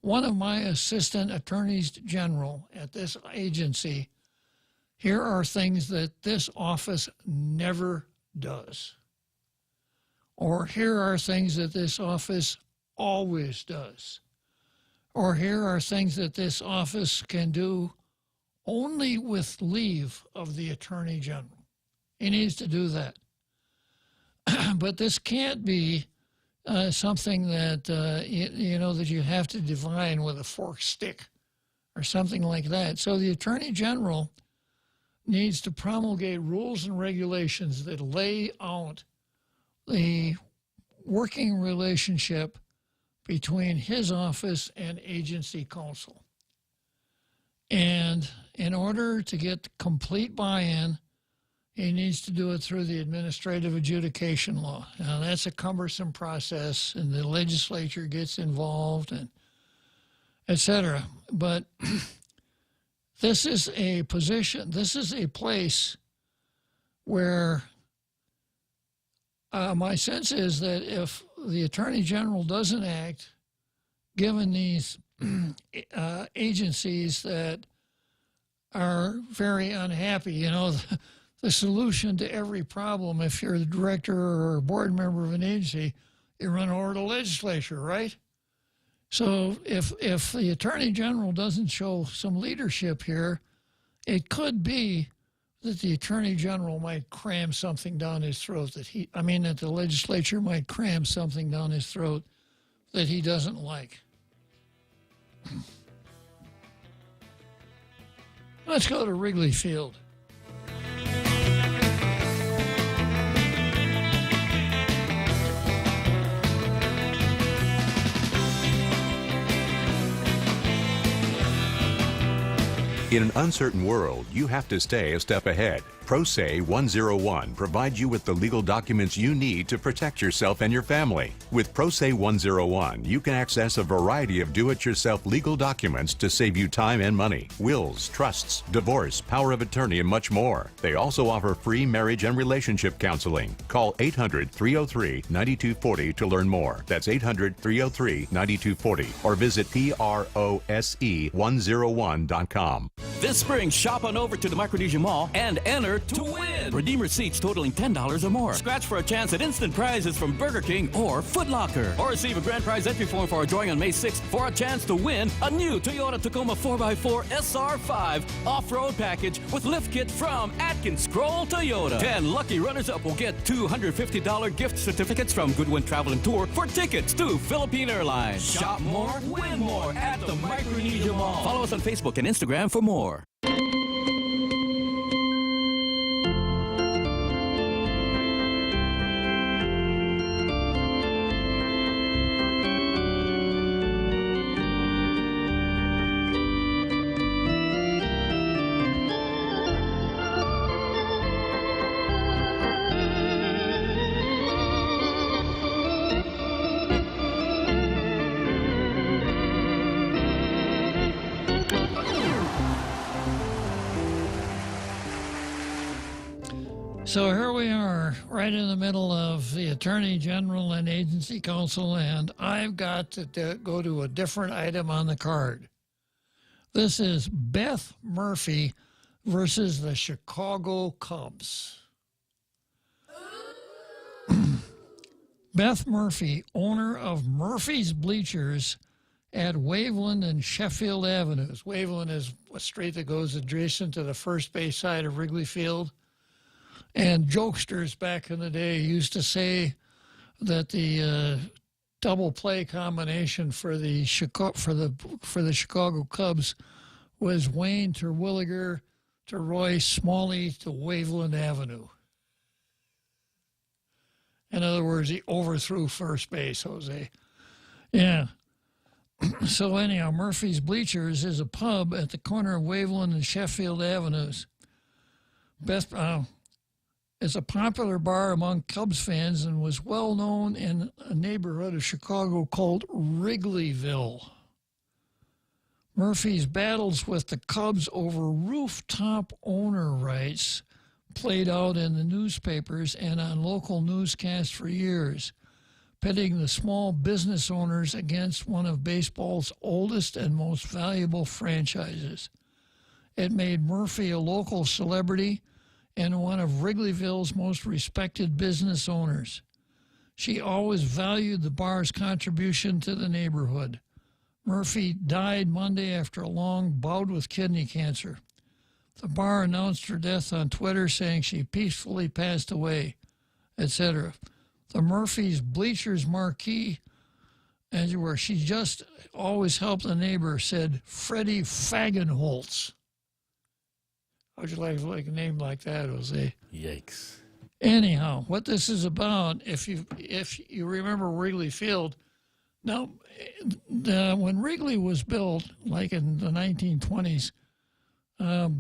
one of my assistant attorneys general at this agency, here are things that this office never does. Or here are things that this office always does. Or here are things that this office can do only with leave of the Attorney General. He needs to do that. But this can't be something that, that you have to divine with a forked stick or something like that. So the Attorney General needs to promulgate rules and regulations that lay out the working relationship between his office and agency counsel. And in order to get complete buy-in, he needs to do it through the administrative adjudication law. Now, that's a cumbersome process, and the legislature gets involved, and et cetera. But this is a position, this is a place where my sense is that if the Attorney General doesn't act, given these agencies that are very unhappy, the solution to every problem, if you're the director or a board member of an agency, you run over to the legislature, right? So if the Attorney General doesn't show some leadership here, it could be that the Attorney General might cram something down his throat that the legislature might cram something down his throat that he doesn't like. Let's go to Wrigley Field. In an uncertain world, you have to stay a step ahead. ProSe 101 provides you with the legal documents you need to protect yourself and your family. With ProSe 101, you can access a variety of do-it-yourself legal documents to save you time and money. Wills, trusts, divorce, power of attorney, and much more. They also offer free marriage and relationship counseling. Call 800-303-9240 to learn more. That's 800-303-9240. Or visit PROSE101.com. This spring, shop on over to the Micronesia Mall and enter to win. Redeem receipts totaling $10 or more. Scratch for a chance at instant prizes from Burger King or Foot Locker. Or receive a grand prize entry form for a drawing on May 6th for a chance to win a new Toyota Tacoma 4x4 SR5 off-road package with lift kit from Atkins Scroll Toyota. 10 lucky runners-up will get $250 gift certificates from Goodwin Travel and Tour for tickets to Philippine Airlines. Shop more, win more at the Micronesia Mall. Follow us on Facebook and Instagram for more. So here we are, right in the middle of the Attorney General and Agency Council, and I've got to go to a different item on the card. This is Beth Murphy versus the Chicago Cubs. Beth Murphy, owner of Murphy's Bleachers at Waveland and Sheffield Avenues. Waveland is a street that goes adjacent to the first base side of Wrigley Field. And jokesters back in the day used to say that the double play combination for the Chicago Cubs was Wayne Terwilliger to Roy Smalley to Waveland Avenue. In other words, he overthrew first base, Jose. Yeah. So anyhow, Murphy's Bleachers is a pub at the corner of Waveland and Sheffield Avenues. It's a popular bar among Cubs fans and was well known in a neighborhood of Chicago called Wrigleyville. Murphy's battles with the Cubs over rooftop owner rights played out in the newspapers and on local newscasts for years, pitting the small business owners against one of baseball's oldest and most valuable franchises. It made Murphy a local celebrity and one of Wrigleyville's most respected business owners. She always valued the bar's contribution to the neighborhood. Murphy died Monday after a long bout with kidney cancer. The bar announced her death on Twitter, saying she peacefully passed away, etc. The Murphy's Bleachers marquee, and where she just always helped the neighbor, said Freddie Fagenholtz. How'd you like a name like that, Jose? Yikes. Anyhow, what this is about, if you remember Wrigley Field, now, when Wrigley was built, like in the 1920s,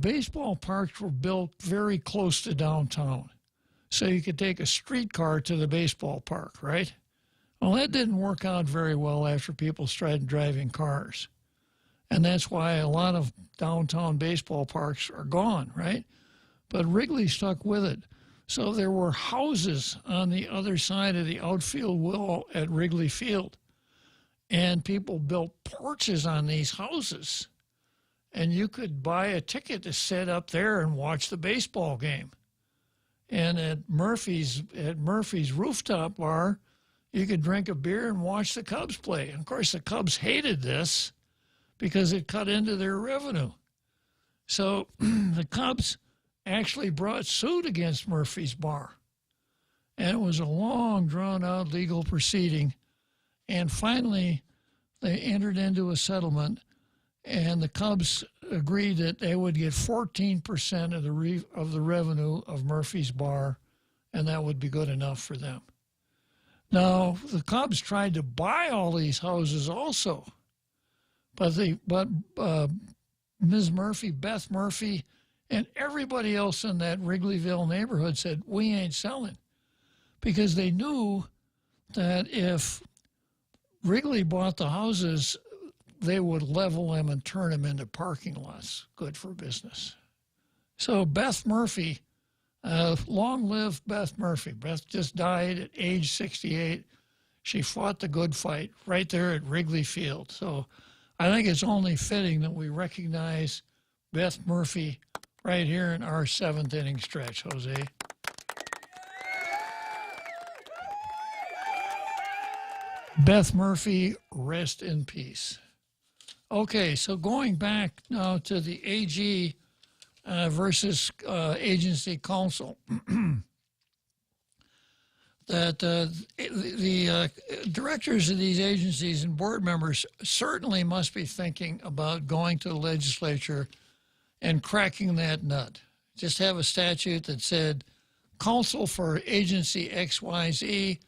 baseball parks were built very close to downtown. So you could take a streetcar to the baseball park, right? Well, that didn't work out very well after people started driving cars. And that's why a lot of downtown baseball parks are gone, right? But Wrigley stuck with it. So there were houses on the other side of the outfield wall at Wrigley Field. And people built porches on these houses. And you could buy a ticket to sit up there and watch the baseball game. And at Murphy's rooftop bar, you could drink a beer and watch the Cubs play. And of course, the Cubs hated this because it cut into their revenue. So the Cubs actually brought suit against Murphy's bar. And it was a long, drawn-out legal proceeding. And finally, they entered into a settlement, and the Cubs agreed that they would get 14% of the revenue of Murphy's bar, and that would be good enough for them. Now, the Cubs tried to buy all these houses also, but Ms. Murphy, Beth Murphy, and everybody else in that Wrigleyville neighborhood said, we ain't selling. Because they knew that if Wrigley bought the houses, they would level them and turn them into parking lots. Good for business. So Beth Murphy, long live Beth Murphy. Beth just died at age 68. She fought the good fight right there at Wrigley Field. So I think it's only fitting that we recognize Beth Murphy right here in our seventh inning stretch, Jose. Beth Murphy, rest in peace. Okay, so going back now to the AG versus agency counsel, that the directors of these agencies and board members certainly must be thinking about going to the legislature and cracking that nut. Just have a statute that said, counsel for agency XYZ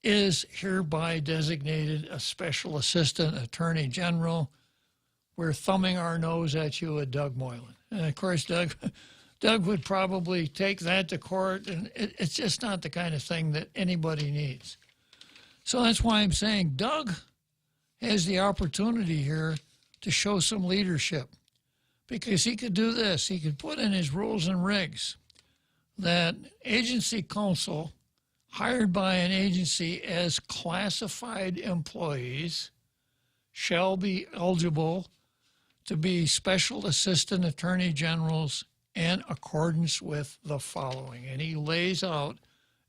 is hereby designated a special assistant attorney general. We're thumbing our nose at you at Doug Moylan. And of course, Doug would probably take that to court, and it's just not the kind of thing that anybody needs. So that's why I'm saying Doug has the opportunity here to show some leadership, because he could do this. He could put in his rules and regs that agency counsel hired by an agency as classified employees shall be eligible to be special assistant attorney generals in accordance with the following. And he lays out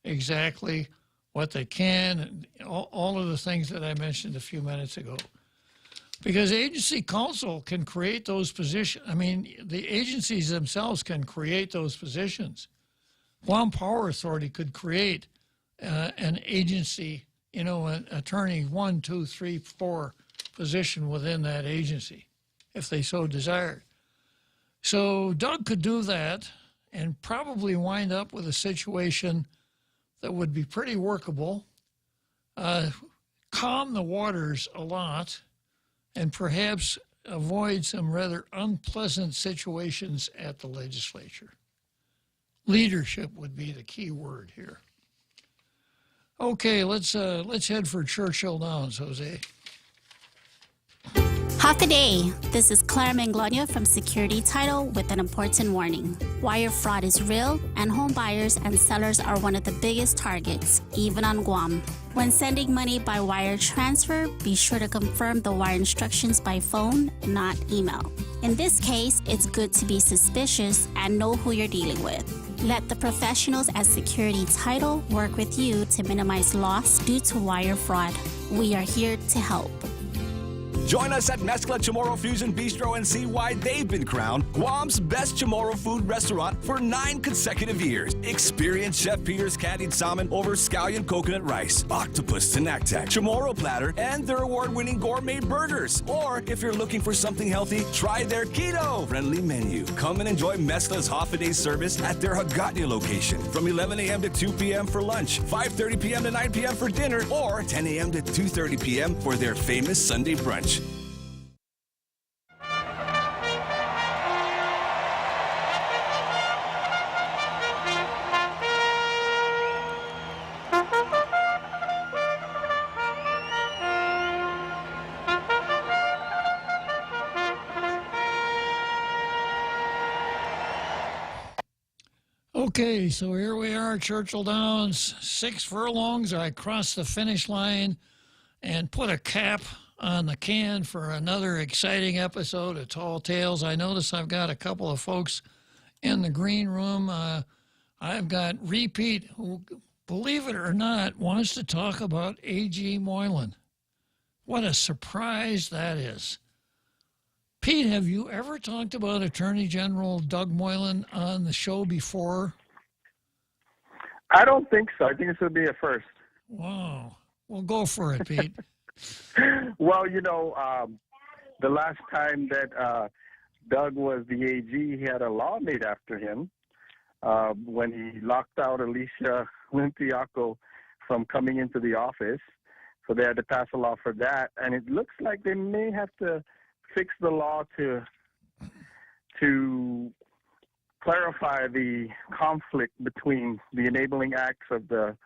exactly what they can and all of the things that I mentioned a few minutes ago. Because agency counsel can create those positions. I mean, the agencies themselves can create those positions. Guam Power Authority could create an agency, an attorney 1, 2, 3, 4 position within that agency, if they so desired. So Doug could do that and probably wind up with a situation that would be pretty workable, calm the waters a lot, and perhaps avoid some rather unpleasant situations at the legislature. Leadership would be the key word here. Okay, let's head for Churchill Downs, Jose. Half a day. This is Claire Manglona from Security Title with an important warning. Wire fraud is real, and home buyers and sellers are one of the biggest targets, even on Guam. When sending money by wire transfer, be sure to confirm the wire instructions by phone, not email. In this case, it's good to be suspicious and know who you're dealing with. Let the professionals at Security Title work with you to minimize loss due to wire fraud. We are here to help. Join us at Mezcla Chamorro Fusion Bistro and see why they've been crowned Guam's best Chamorro food restaurant for 9 consecutive years. Experience Chef Peter's candied salmon over scallion coconut rice, octopus tenactac, Chamorro platter, and their award-winning gourmet burgers. Or if you're looking for something healthy, try their keto-friendly menu. Come and enjoy Mezcla's half-a-day service at their Hagatnya location from 11 a.m. to 2 p.m. for lunch, 5:30 p.m. to 9 p.m. for dinner, or 10 a.m. to 2:30 p.m. for their famous Sunday brunch. Okay, so here we are, Churchill Downs, 6 furlongs. I crossed the finish line and put a cap on the can for another exciting episode of Tall Tales. I notice I've got a couple of folks in the green room. I've got Repeat, who, believe it or not, wants to talk about A.G. Moylan. What a surprise that is. Pete, have you ever talked about Attorney General Doug Moylan on the show before? I don't think so. I think this would be a first. Wow. Well, go for it, Pete. Well, the last time that Doug was the AG, he had a law made after him when he locked out Alicia Limpiaco from coming into the office. So they had to pass a law for that. And it looks like they may have to fix the law to to clarify the conflict between the enabling acts of the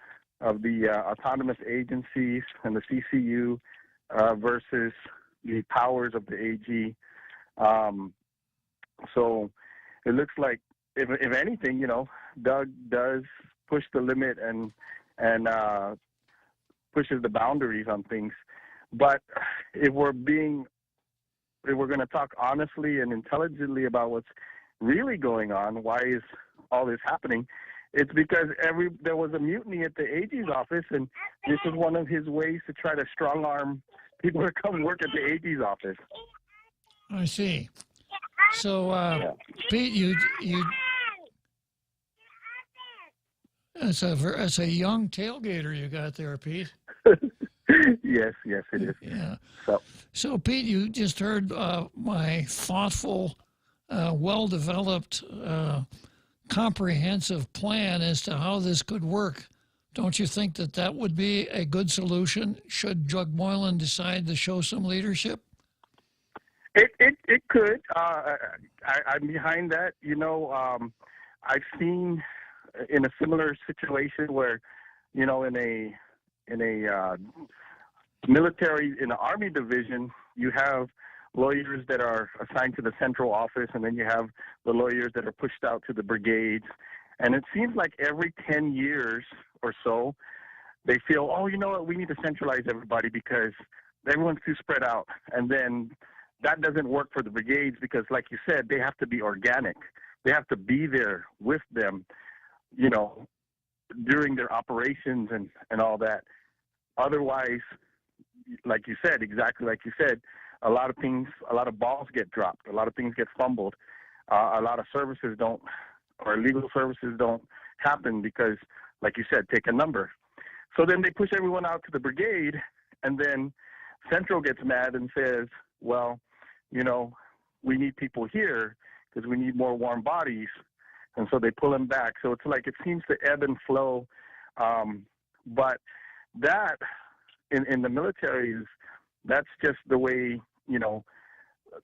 autonomous agencies and the CCU versus the powers of the AG. So it looks like, if anything, Doug does push the limit and pushes the boundaries on things. But if we're going to talk honestly and intelligently about what's really going on, why is all this happening? It's because there was a mutiny at the AG's office, and this is one of his ways to try to strong arm people to come work at the AG's office. I see. So, Pete, you that's a young tailgater you got there, Pete. Yes, it is. Yeah. So, Pete, you just heard my thoughtful, well-developed, comprehensive plan as to how this could work. Don't you think that would be a good solution should Doug Moylan decide to show some leadership? It could. I'm behind that. I've seen in a similar situation where, in a military, in the Army division, you have lawyers that are assigned to the central office, and then you have the lawyers that are pushed out to the brigades. And it seems like every 10 years or so, they feel, oh, you know what, we need to centralize everybody because everyone's too spread out. And then that doesn't work for the brigades because, like you said, they have to be organic. They have to be there with them, during their operations and all that. Otherwise, like you said, exactly like you said, a lot of balls get dropped. A lot of things get fumbled. A lot of services legal services don't happen because, like you said, take a number. So then they push everyone out to the brigade, and then Central gets mad and says, well, we need people here because we need more warm bodies. And so they pull them back. So it's like it seems to ebb and flow. But that in the military that's just the way,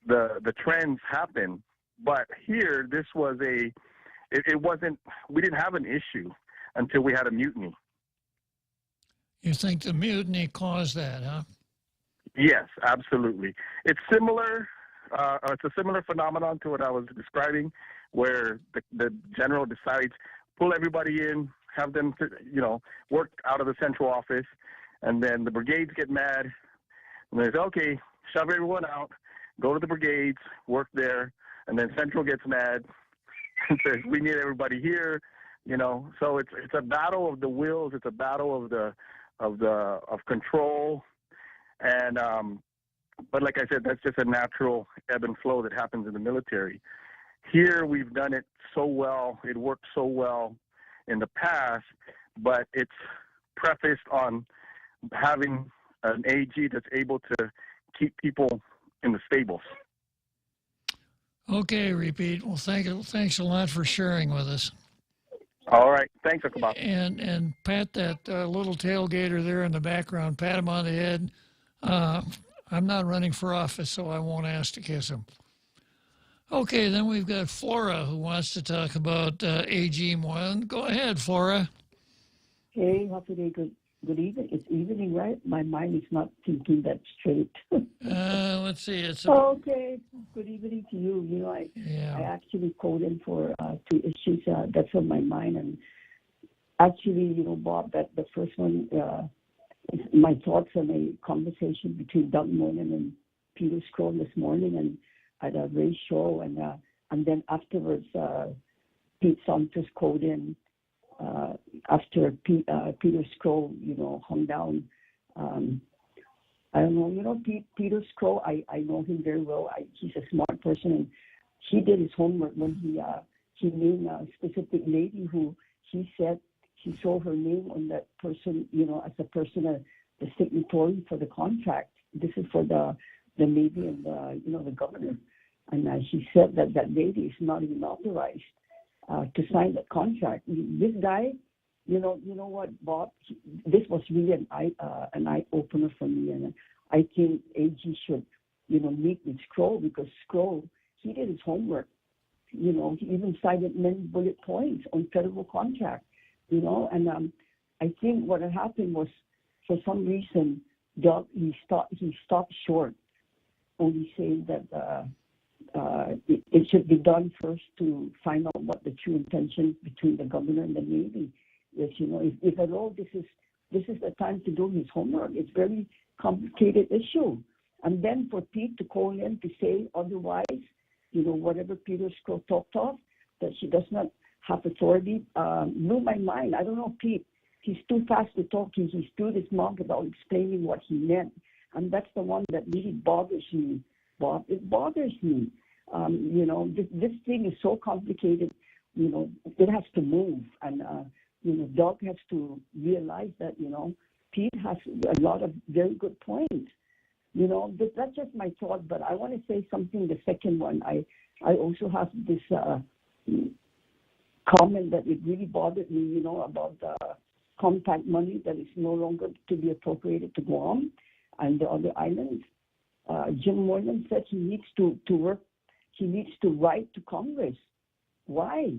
the trends happen. But here, this was it wasn't, we didn't have an issue until we had a mutiny. You think the mutiny caused that, huh? Yes, absolutely. It's similar. It's a similar phenomenon to what I was describing, where the general decides, pull everybody in, have them, work out of the central office, and then the brigades get mad, and they say, okay, shove everyone out, go to the brigades, work there, and then Central gets mad and says, we need everybody here, So it's a battle of the wills. It's a battle of control, and but like I said, that's just a natural ebb and flow that happens in the military. Here we've done it so well. It worked so well in the past, but it's prefaced on having an AG that's able to keep people in the stables. Okay, Repeat. Well, thanks a lot for sharing with us. All right. Thanks, Uncle Bob. And pat that little tailgater there in the background. Pat him on the head. I'm not running for office, so I won't ask to kiss him. Okay, then we've got Flora who wants to talk about AG Moylan. Go ahead, Flora. Hey, happy good evening. It's evening, right? My mind is not thinking that straight. Let's see. Okay. Good evening to you. I actually called in for 2 issues that's on my mind. And actually, Bob, that the first one is my thoughts on a conversation between Doug Moylan and Peter Skroll this morning and at a race show. And then afterwards, Pete Santos called in after Peter Skroll, hung down. I don't know, Peter Skroll, I know him very well. He's a smart person, and he did his homework when he named a specific lady who he said he saw her name on that person, as a person, the signatory for the contract. This is for the Navy and the governor. And he said that lady is not even authorized to sign that contract. This guy, you know what, Bob? This was really an eye opener for me, and I think AG should, meet with Skroll, because Skroll, he did his homework. he even cited many bullet points on federal contract, and I think what had happened was, for some reason, Doug, he stopped short, only saying that it should be done first to find out what the true intention between the governor and the Navy is. If at all this is the time to do his homework. It's very complicated issue. And then for Pete to call in to say otherwise, whatever Peter Stroh talked of, that she does not have authority, blew my mind. I don't know, Pete. He's too fast to talk. He's through this month without explaining what he meant. And that's the one that really bothers me, Bob. It bothers me. This thing is so complicated. It has to move. And, Doug has to realize that, Pete has a lot of very good points. That's just my thought, but I want to say something. The second one, I also have this comment that it really bothered me, about the compact money that is no longer to be appropriated to Guam and the other islands. Jim Moylan said he needs to work, he needs to write to Congress. Why?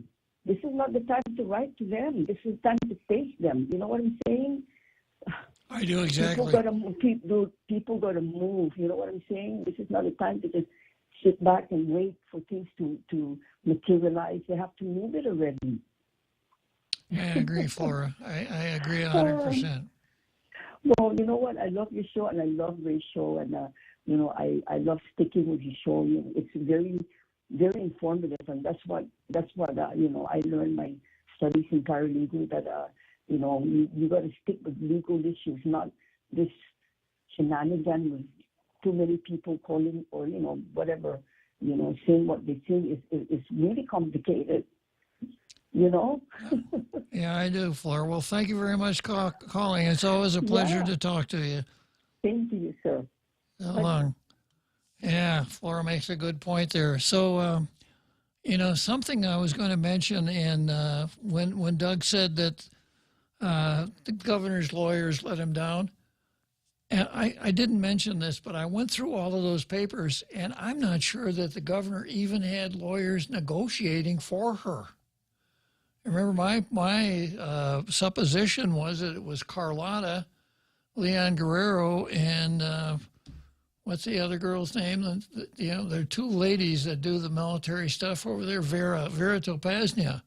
This is not the time to write to them. This is the time to face them. You know what I'm saying? I do, exactly. People got to move. You know what I'm saying? This is not a time to just sit back and wait for things to materialize. They have to move it already. Yeah, I agree, Flora. I agree 100%. Well, you know what? I love your show, and I love Ray's show, and I love sticking with your show. It's very, very informative, and that's what I learned my studies in paralegal, that you got to stick with legal issues, not this shenanigan with too many people calling or whatever, saying what they think is really complicated. Yeah, I do, Flora. Well, thank you very much for calling. It's always a pleasure to talk to you. Thank you, sir. So long. Yeah, Flora makes a good point there. So, something I was going to mention, and when Doug said that the governor's lawyers let him down, and I didn't mention this, but I went through all of those papers, and I'm not sure that the governor even had lawyers negotiating for her. Remember, my supposition was that it was Carlotta, Leon Guerrero, and what's the other girl's name? There are two ladies that do the military stuff over there, Vera Topaznia,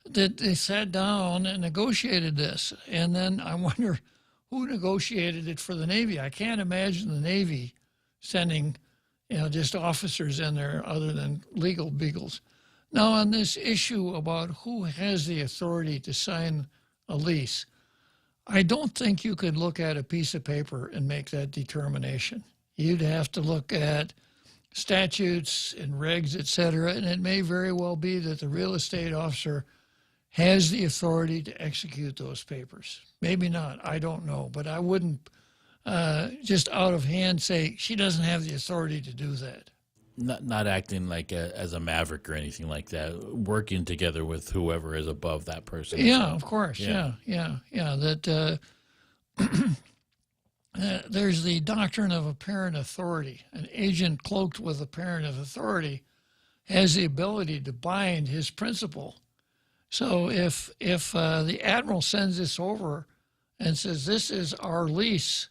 that they sat down and negotiated this. And then I wonder who negotiated it for the Navy. I can't imagine the Navy sending, just officers in there other than legal beagles. Now, on this issue about who has the authority to sign a lease, I don't think you could look at a piece of paper and make that determination. You'd have to look at statutes and regs, et cetera, and it may very well be that the real estate officer has the authority to execute those papers. Maybe not, I don't know, but I wouldn't just out of hand say she doesn't have the authority to do that. Not acting like as a maverick or anything like that, working together with whoever is above that person. Yeah, of course. Yeah. That there's the doctrine of apparent authority. An agent cloaked with apparent authority has the ability to bind his principal. So if the admiral sends this over and says, this is our lease,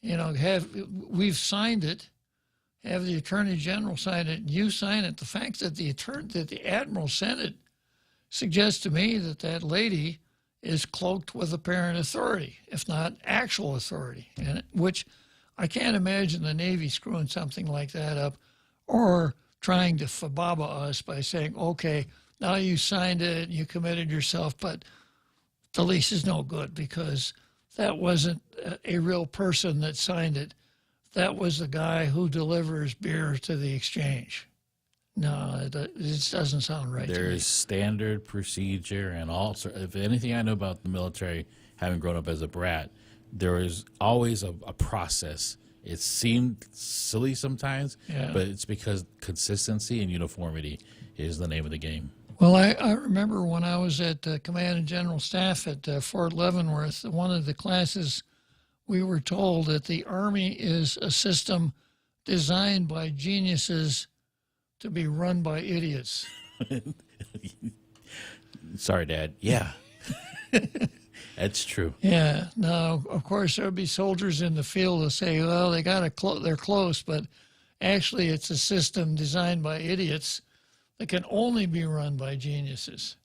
we've signed it, have the Attorney General sign it, and you sign it, the fact that the Admiral sent it suggests to me that that lady is cloaked with apparent authority, if not actual authority, and which I can't imagine the Navy screwing something like that up or trying to fababa us by saying, okay, now you signed it, you committed yourself, but the lease is no good because that wasn't a real person that signed it. That was the guy who delivers beer to the exchange. No, it just doesn't sound right to me. There's standard procedure and all. If anything I know about the military, having grown up as a brat, there is always a process. It seemed silly sometimes, but it's because consistency and uniformity is the name of the game. Well, I remember when I was at Command and General Staff at Fort Leavenworth, one of the classes we were told that the Army is a system designed by geniuses to be run by idiots. Sorry, Dad. Yeah. That's true. Yeah. Now, of course, there'll be soldiers in the field that say, well, they're close, but actually it's a system designed by idiots that can only be run by geniuses.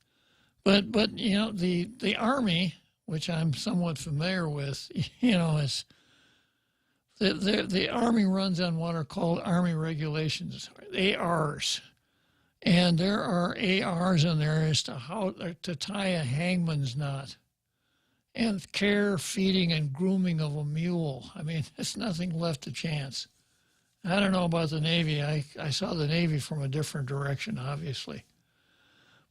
But the Army, which I'm somewhat familiar with, is the Army runs on what are called Army regulations, ARs. And there are ARs in there as to how to tie a hangman's knot and care, feeding, and grooming of a mule. I mean, there's nothing left to chance. I don't know about the Navy. I saw the Navy from a different direction, obviously.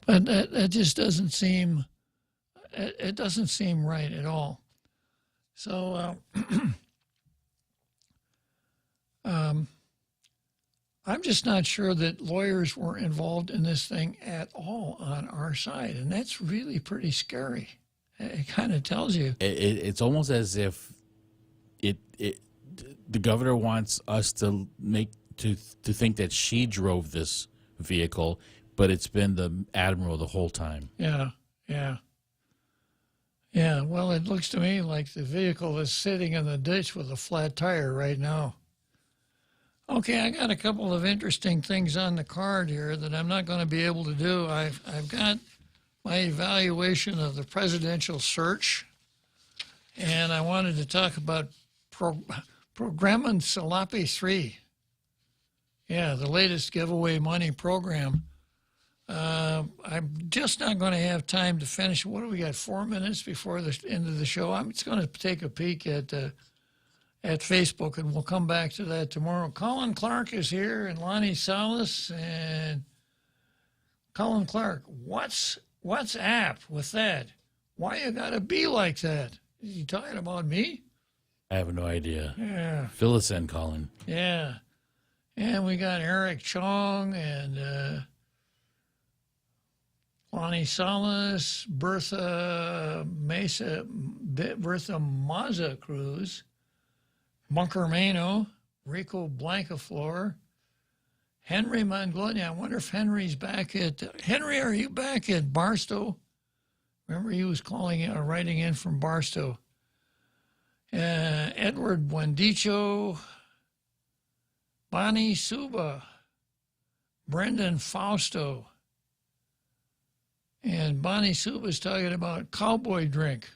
But that just doesn't seem, it doesn't seem right at all. So I'm just not sure that lawyers were involved in this thing at all on our side. And that's really pretty scary. It kind of tells you. It's almost as if the governor wants us to think that she drove this vehicle, but it's been the admiral the whole time. Yeah. Well, it looks to me like the vehicle is sitting in the ditch with a flat tire right now. Okay, I got a couple of interesting things on the card here that I'm not going to be able to do. I've got my evaluation of the presidential search, and I wanted to talk about Programming Salapi 3. Yeah, the latest giveaway money program. I'm just not going to have time to finish. What do we got, 4 minutes before the end of the show? I'm just going to take a peek at Facebook, and we'll come back to that tomorrow. Colin Clark is here, and Lonnie Salas. And Colin Clark, what's up with that? Why you got to be like that? Is he talking about me? I have no idea. Yeah. Fill us in, Colin. Yeah. And we got Eric Chong and Lonnie Salas, Bertha Maza Cruz, Bunker Mano, Rico Blancaflor, Henry Manglona. I wonder if Henry's back at... Henry, are you back at Barstow? Remember, he was writing in from Barstow. Edward Buendicho, Bonnie Suba, Brendan Fausto. And Bonnie Suba's talking about cowboy drink.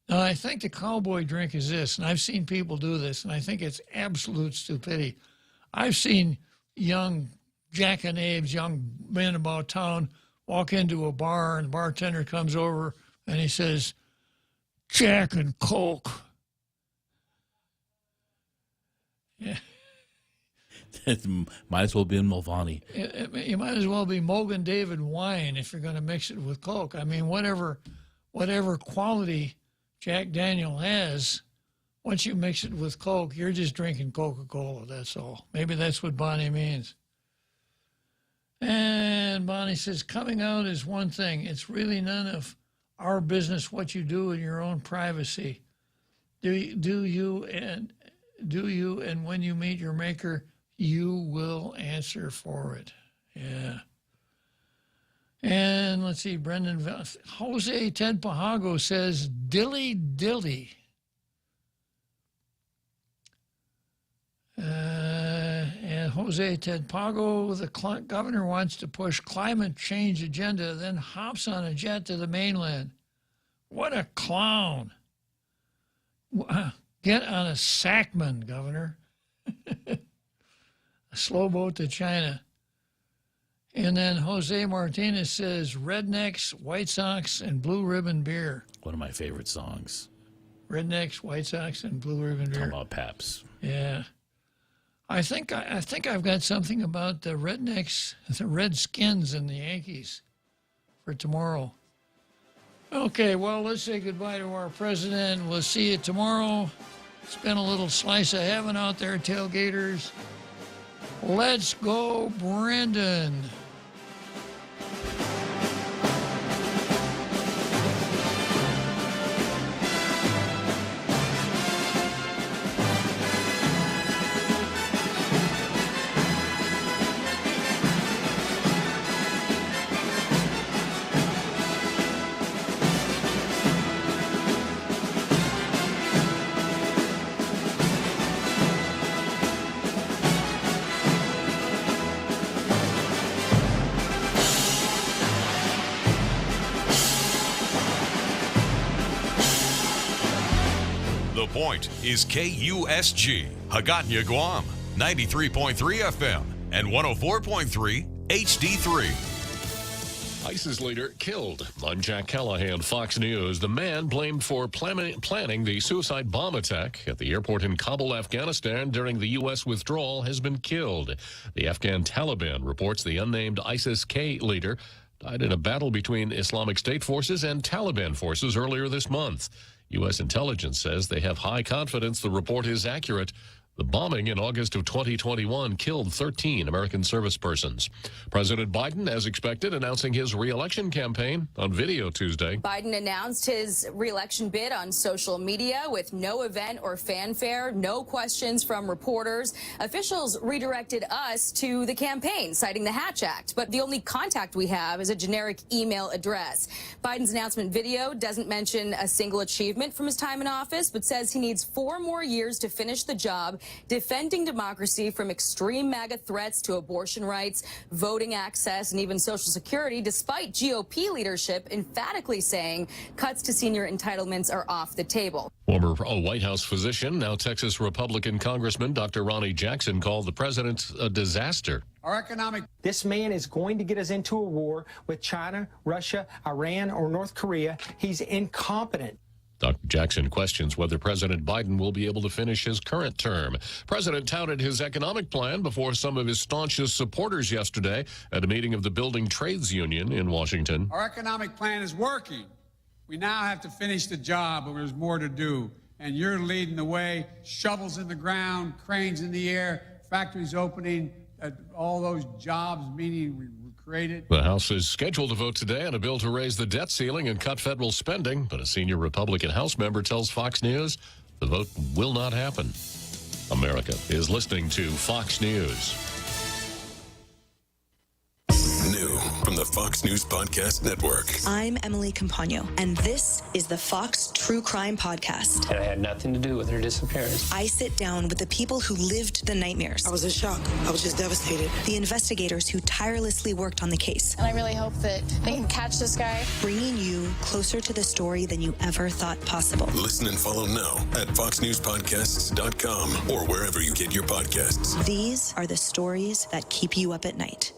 Now, I think the cowboy drink is this, and I've seen people do this, and I think it's absolute stupidity. I've seen young jackanapes, young men about town, walk into a bar, and the bartender comes over, and he says, Jack and Coke. Yeah. It might as well be in Mulvaney. You might as well be Mogan David wine if you're going to mix it with Coke. I mean, whatever quality Jack Daniel has, once you mix it with Coke, you're just drinking Coca-Cola, that's all. Maybe that's what Bonnie means. And Bonnie says, coming out is one thing. It's really none of our business what you do in your own privacy. Do you, and when you meet your maker, you will answer for it. Yeah. And let's see, Jose Ted Pajago says, dilly dilly. And Jose Ted Pago, the governor wants to push climate change agenda, then hops on a jet to the mainland. What a clown. Get on a Sackman, Governor. A slow boat to China. And then Jose Martinez says, Rednecks, White Sox, and Blue Ribbon Beer. One of my favorite songs. Rednecks, White Sox, and Blue Ribbon Beer. Talking about Paps. Yeah. I think I've got something about the Rednecks, the Redskins, and the Yankees for tomorrow. Okay, well, let's say goodbye to our president. We'll see you tomorrow. It's been a little slice of heaven out there, tailgaters. Let's go, Brendan. The Point is KUSG, Hagåtña, Guam, 93.3 FM and 104.3 HD3. ISIS leader killed. I'm Jack Callahan, Fox News. The man blamed for planning the suicide bomb attack at the airport in Kabul, Afghanistan during the U.S. withdrawal has been killed. The Afghan Taliban reports the unnamed ISIS-K leader died in a battle between Islamic State forces and Taliban forces earlier this month. U.S. intelligence says they have high confidence the report is accurate. The bombing in August of 2021 killed 13 American service persons. President Biden, as expected, announcing his re-election campaign on video Tuesday. Biden announced his re-election bid on social media with no event or fanfare, no questions from reporters. Officials redirected us to the campaign, citing the Hatch Act. But the only contact we have is a generic email address. Biden's announcement video doesn't mention a single achievement from his time in office, but says he needs 4 more years to finish the job, defending democracy from extreme MAGA threats to abortion rights, voting access, and even Social Security, despite GOP leadership emphatically saying cuts to senior entitlements are off the table. Former White House physician, now Texas Republican Congressman Dr. Ronnie Jackson called the president a disaster. This man is going to get us into a war with China, Russia, Iran, or North Korea. He's incompetent. Dr. Jackson questions whether President Biden will be able to finish his current term. President touted his economic plan before some of his staunchest supporters yesterday at a meeting of the Building Trades Union in Washington. Our economic plan is working. We now have to finish the job, but there's more to do. And you're leading the way. Shovels in the ground, cranes in the air, factories opening, all those jobs, meaning we created. The House is scheduled to vote today on a bill to raise the debt ceiling and cut federal spending, but a senior Republican House member tells Fox News the vote will not happen. America is listening to Fox News. New from the Fox News Podcast Network. I'm Emily Campagno, and this is the Fox True Crime Podcast. And I had nothing to do with her disappearance. I sit down with the people who lived the nightmares. I was in shock. I was just devastated. The investigators who tirelessly worked on the case. And I really hope that they can catch this guy. Bringing you closer to the story than you ever thought possible. Listen and follow now at foxnewspodcasts.com or wherever you get your podcasts. These are the stories that keep you up at night.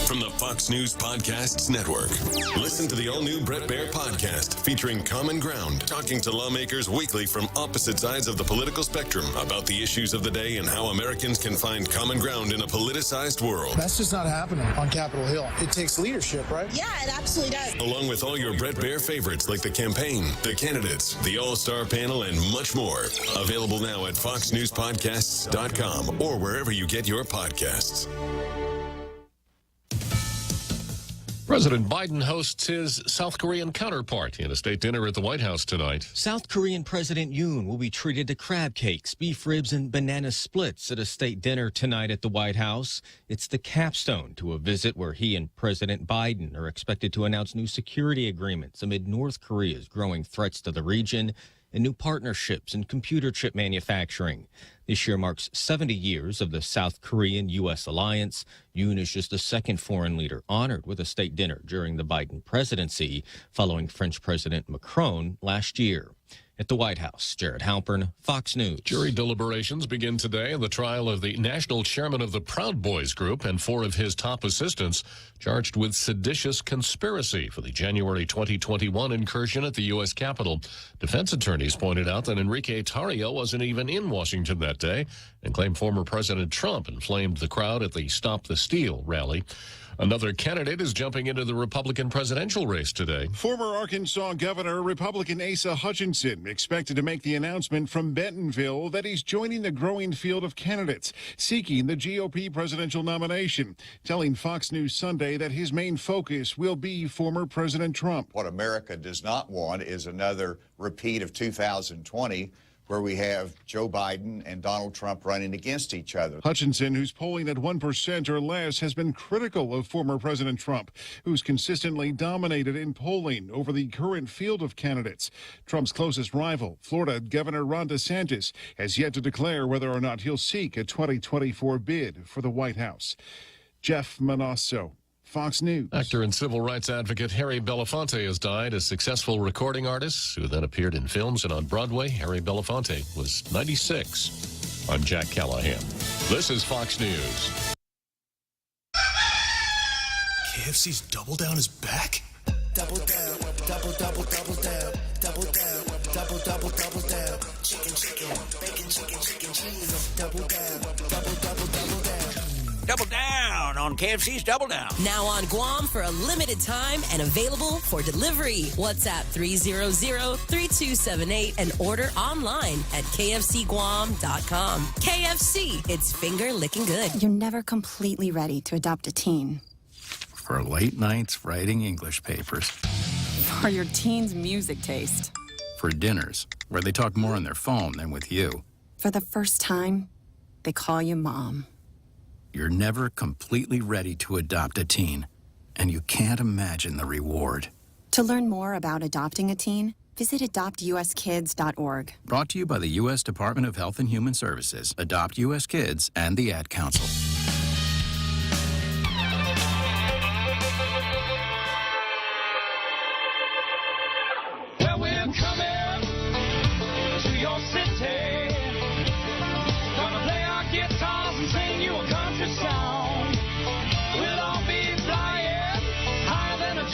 From the Fox News Podcasts Network. Listen to the all-new Bret Baier podcast featuring Common Ground, talking to lawmakers weekly from opposite sides of the political spectrum about the issues of the day and how Americans can find common ground in a politicized world. That's just not happening on Capitol Hill. It takes leadership, right? Yeah, it absolutely does. Along with all your Bret Baier favorites like the campaign, the candidates, the all-star panel, and much more. Available now at foxnewspodcasts.com or wherever you get your podcasts. President Biden hosts his South Korean counterpart in a state dinner at the White House tonight. South Korean President Yoon will be treated to crab cakes, beef ribs, and banana splits at a state dinner tonight at the White House. It's the capstone to a visit where he and President Biden are expected to announce new security agreements amid North Korea's growing threats to the region and new partnerships in computer chip manufacturing. This year marks 70 years of the South Korean-U.S. alliance. Yoon is just the second foreign leader honored with a state dinner during the Biden presidency, following French President Macron last year. At the White House, Jared Halpern, Fox News. Jury deliberations begin today in the trial of the national chairman of the Proud Boys group and 4 of his top assistants charged with seditious conspiracy for the January 2021 incursion at the U.S. Capitol. Defense attorneys pointed out that Enrique Tarrio wasn't even in Washington that day and claimed former President Trump inflamed the crowd at the Stop the Steal rally. Another candidate is jumping into the Republican presidential race today. Former Arkansas Governor Republican Asa Hutchinson expected to make the announcement from Bentonville that he's joining the growing field of candidates seeking the GOP presidential nomination, telling Fox News Sunday that his main focus will be former President Trump. What America does not want is another repeat of 2020, where we have Joe Biden and Donald Trump running against each other. Hutchinson, who's polling at 1% or less, has been critical of former President Trump, who's consistently dominated in polling over the current field of candidates. Trump's closest rival, Florida Governor Ron DeSantis, has yet to declare whether or not he'll seek a 2024 bid for the White House. Jeff Manasso, Fox News. Actor and civil rights advocate Harry Belafonte has died, a successful recording artist who then appeared in films and on Broadway. Harry Belafonte was 96. I'm Jack Callahan. This is Fox News. KFC's Double Down is back? Double down, double, double, double down, double down, double, double, double down. Chicken, chicken, bacon, chicken, chicken, cheese. Double down, double, double, double down. Double down on KFC's Double Down. Now on Guam for a limited time and available for delivery. WhatsApp 300-3278 and order online at kfcguam.com. KFC, it's finger licking good. You're never completely ready to adopt a teen. For late nights writing English papers. For your teen's music taste. For dinners, where they talk more on their phone than with you. For the first time, they call you mom. You're never completely ready to adopt a teen, and you can't imagine the reward. To learn more about adopting a teen, visit adoptuskids.org. Brought to you by the U.S. Department of Health and Human Services, Adopt U.S. Kids, and the Ad Council.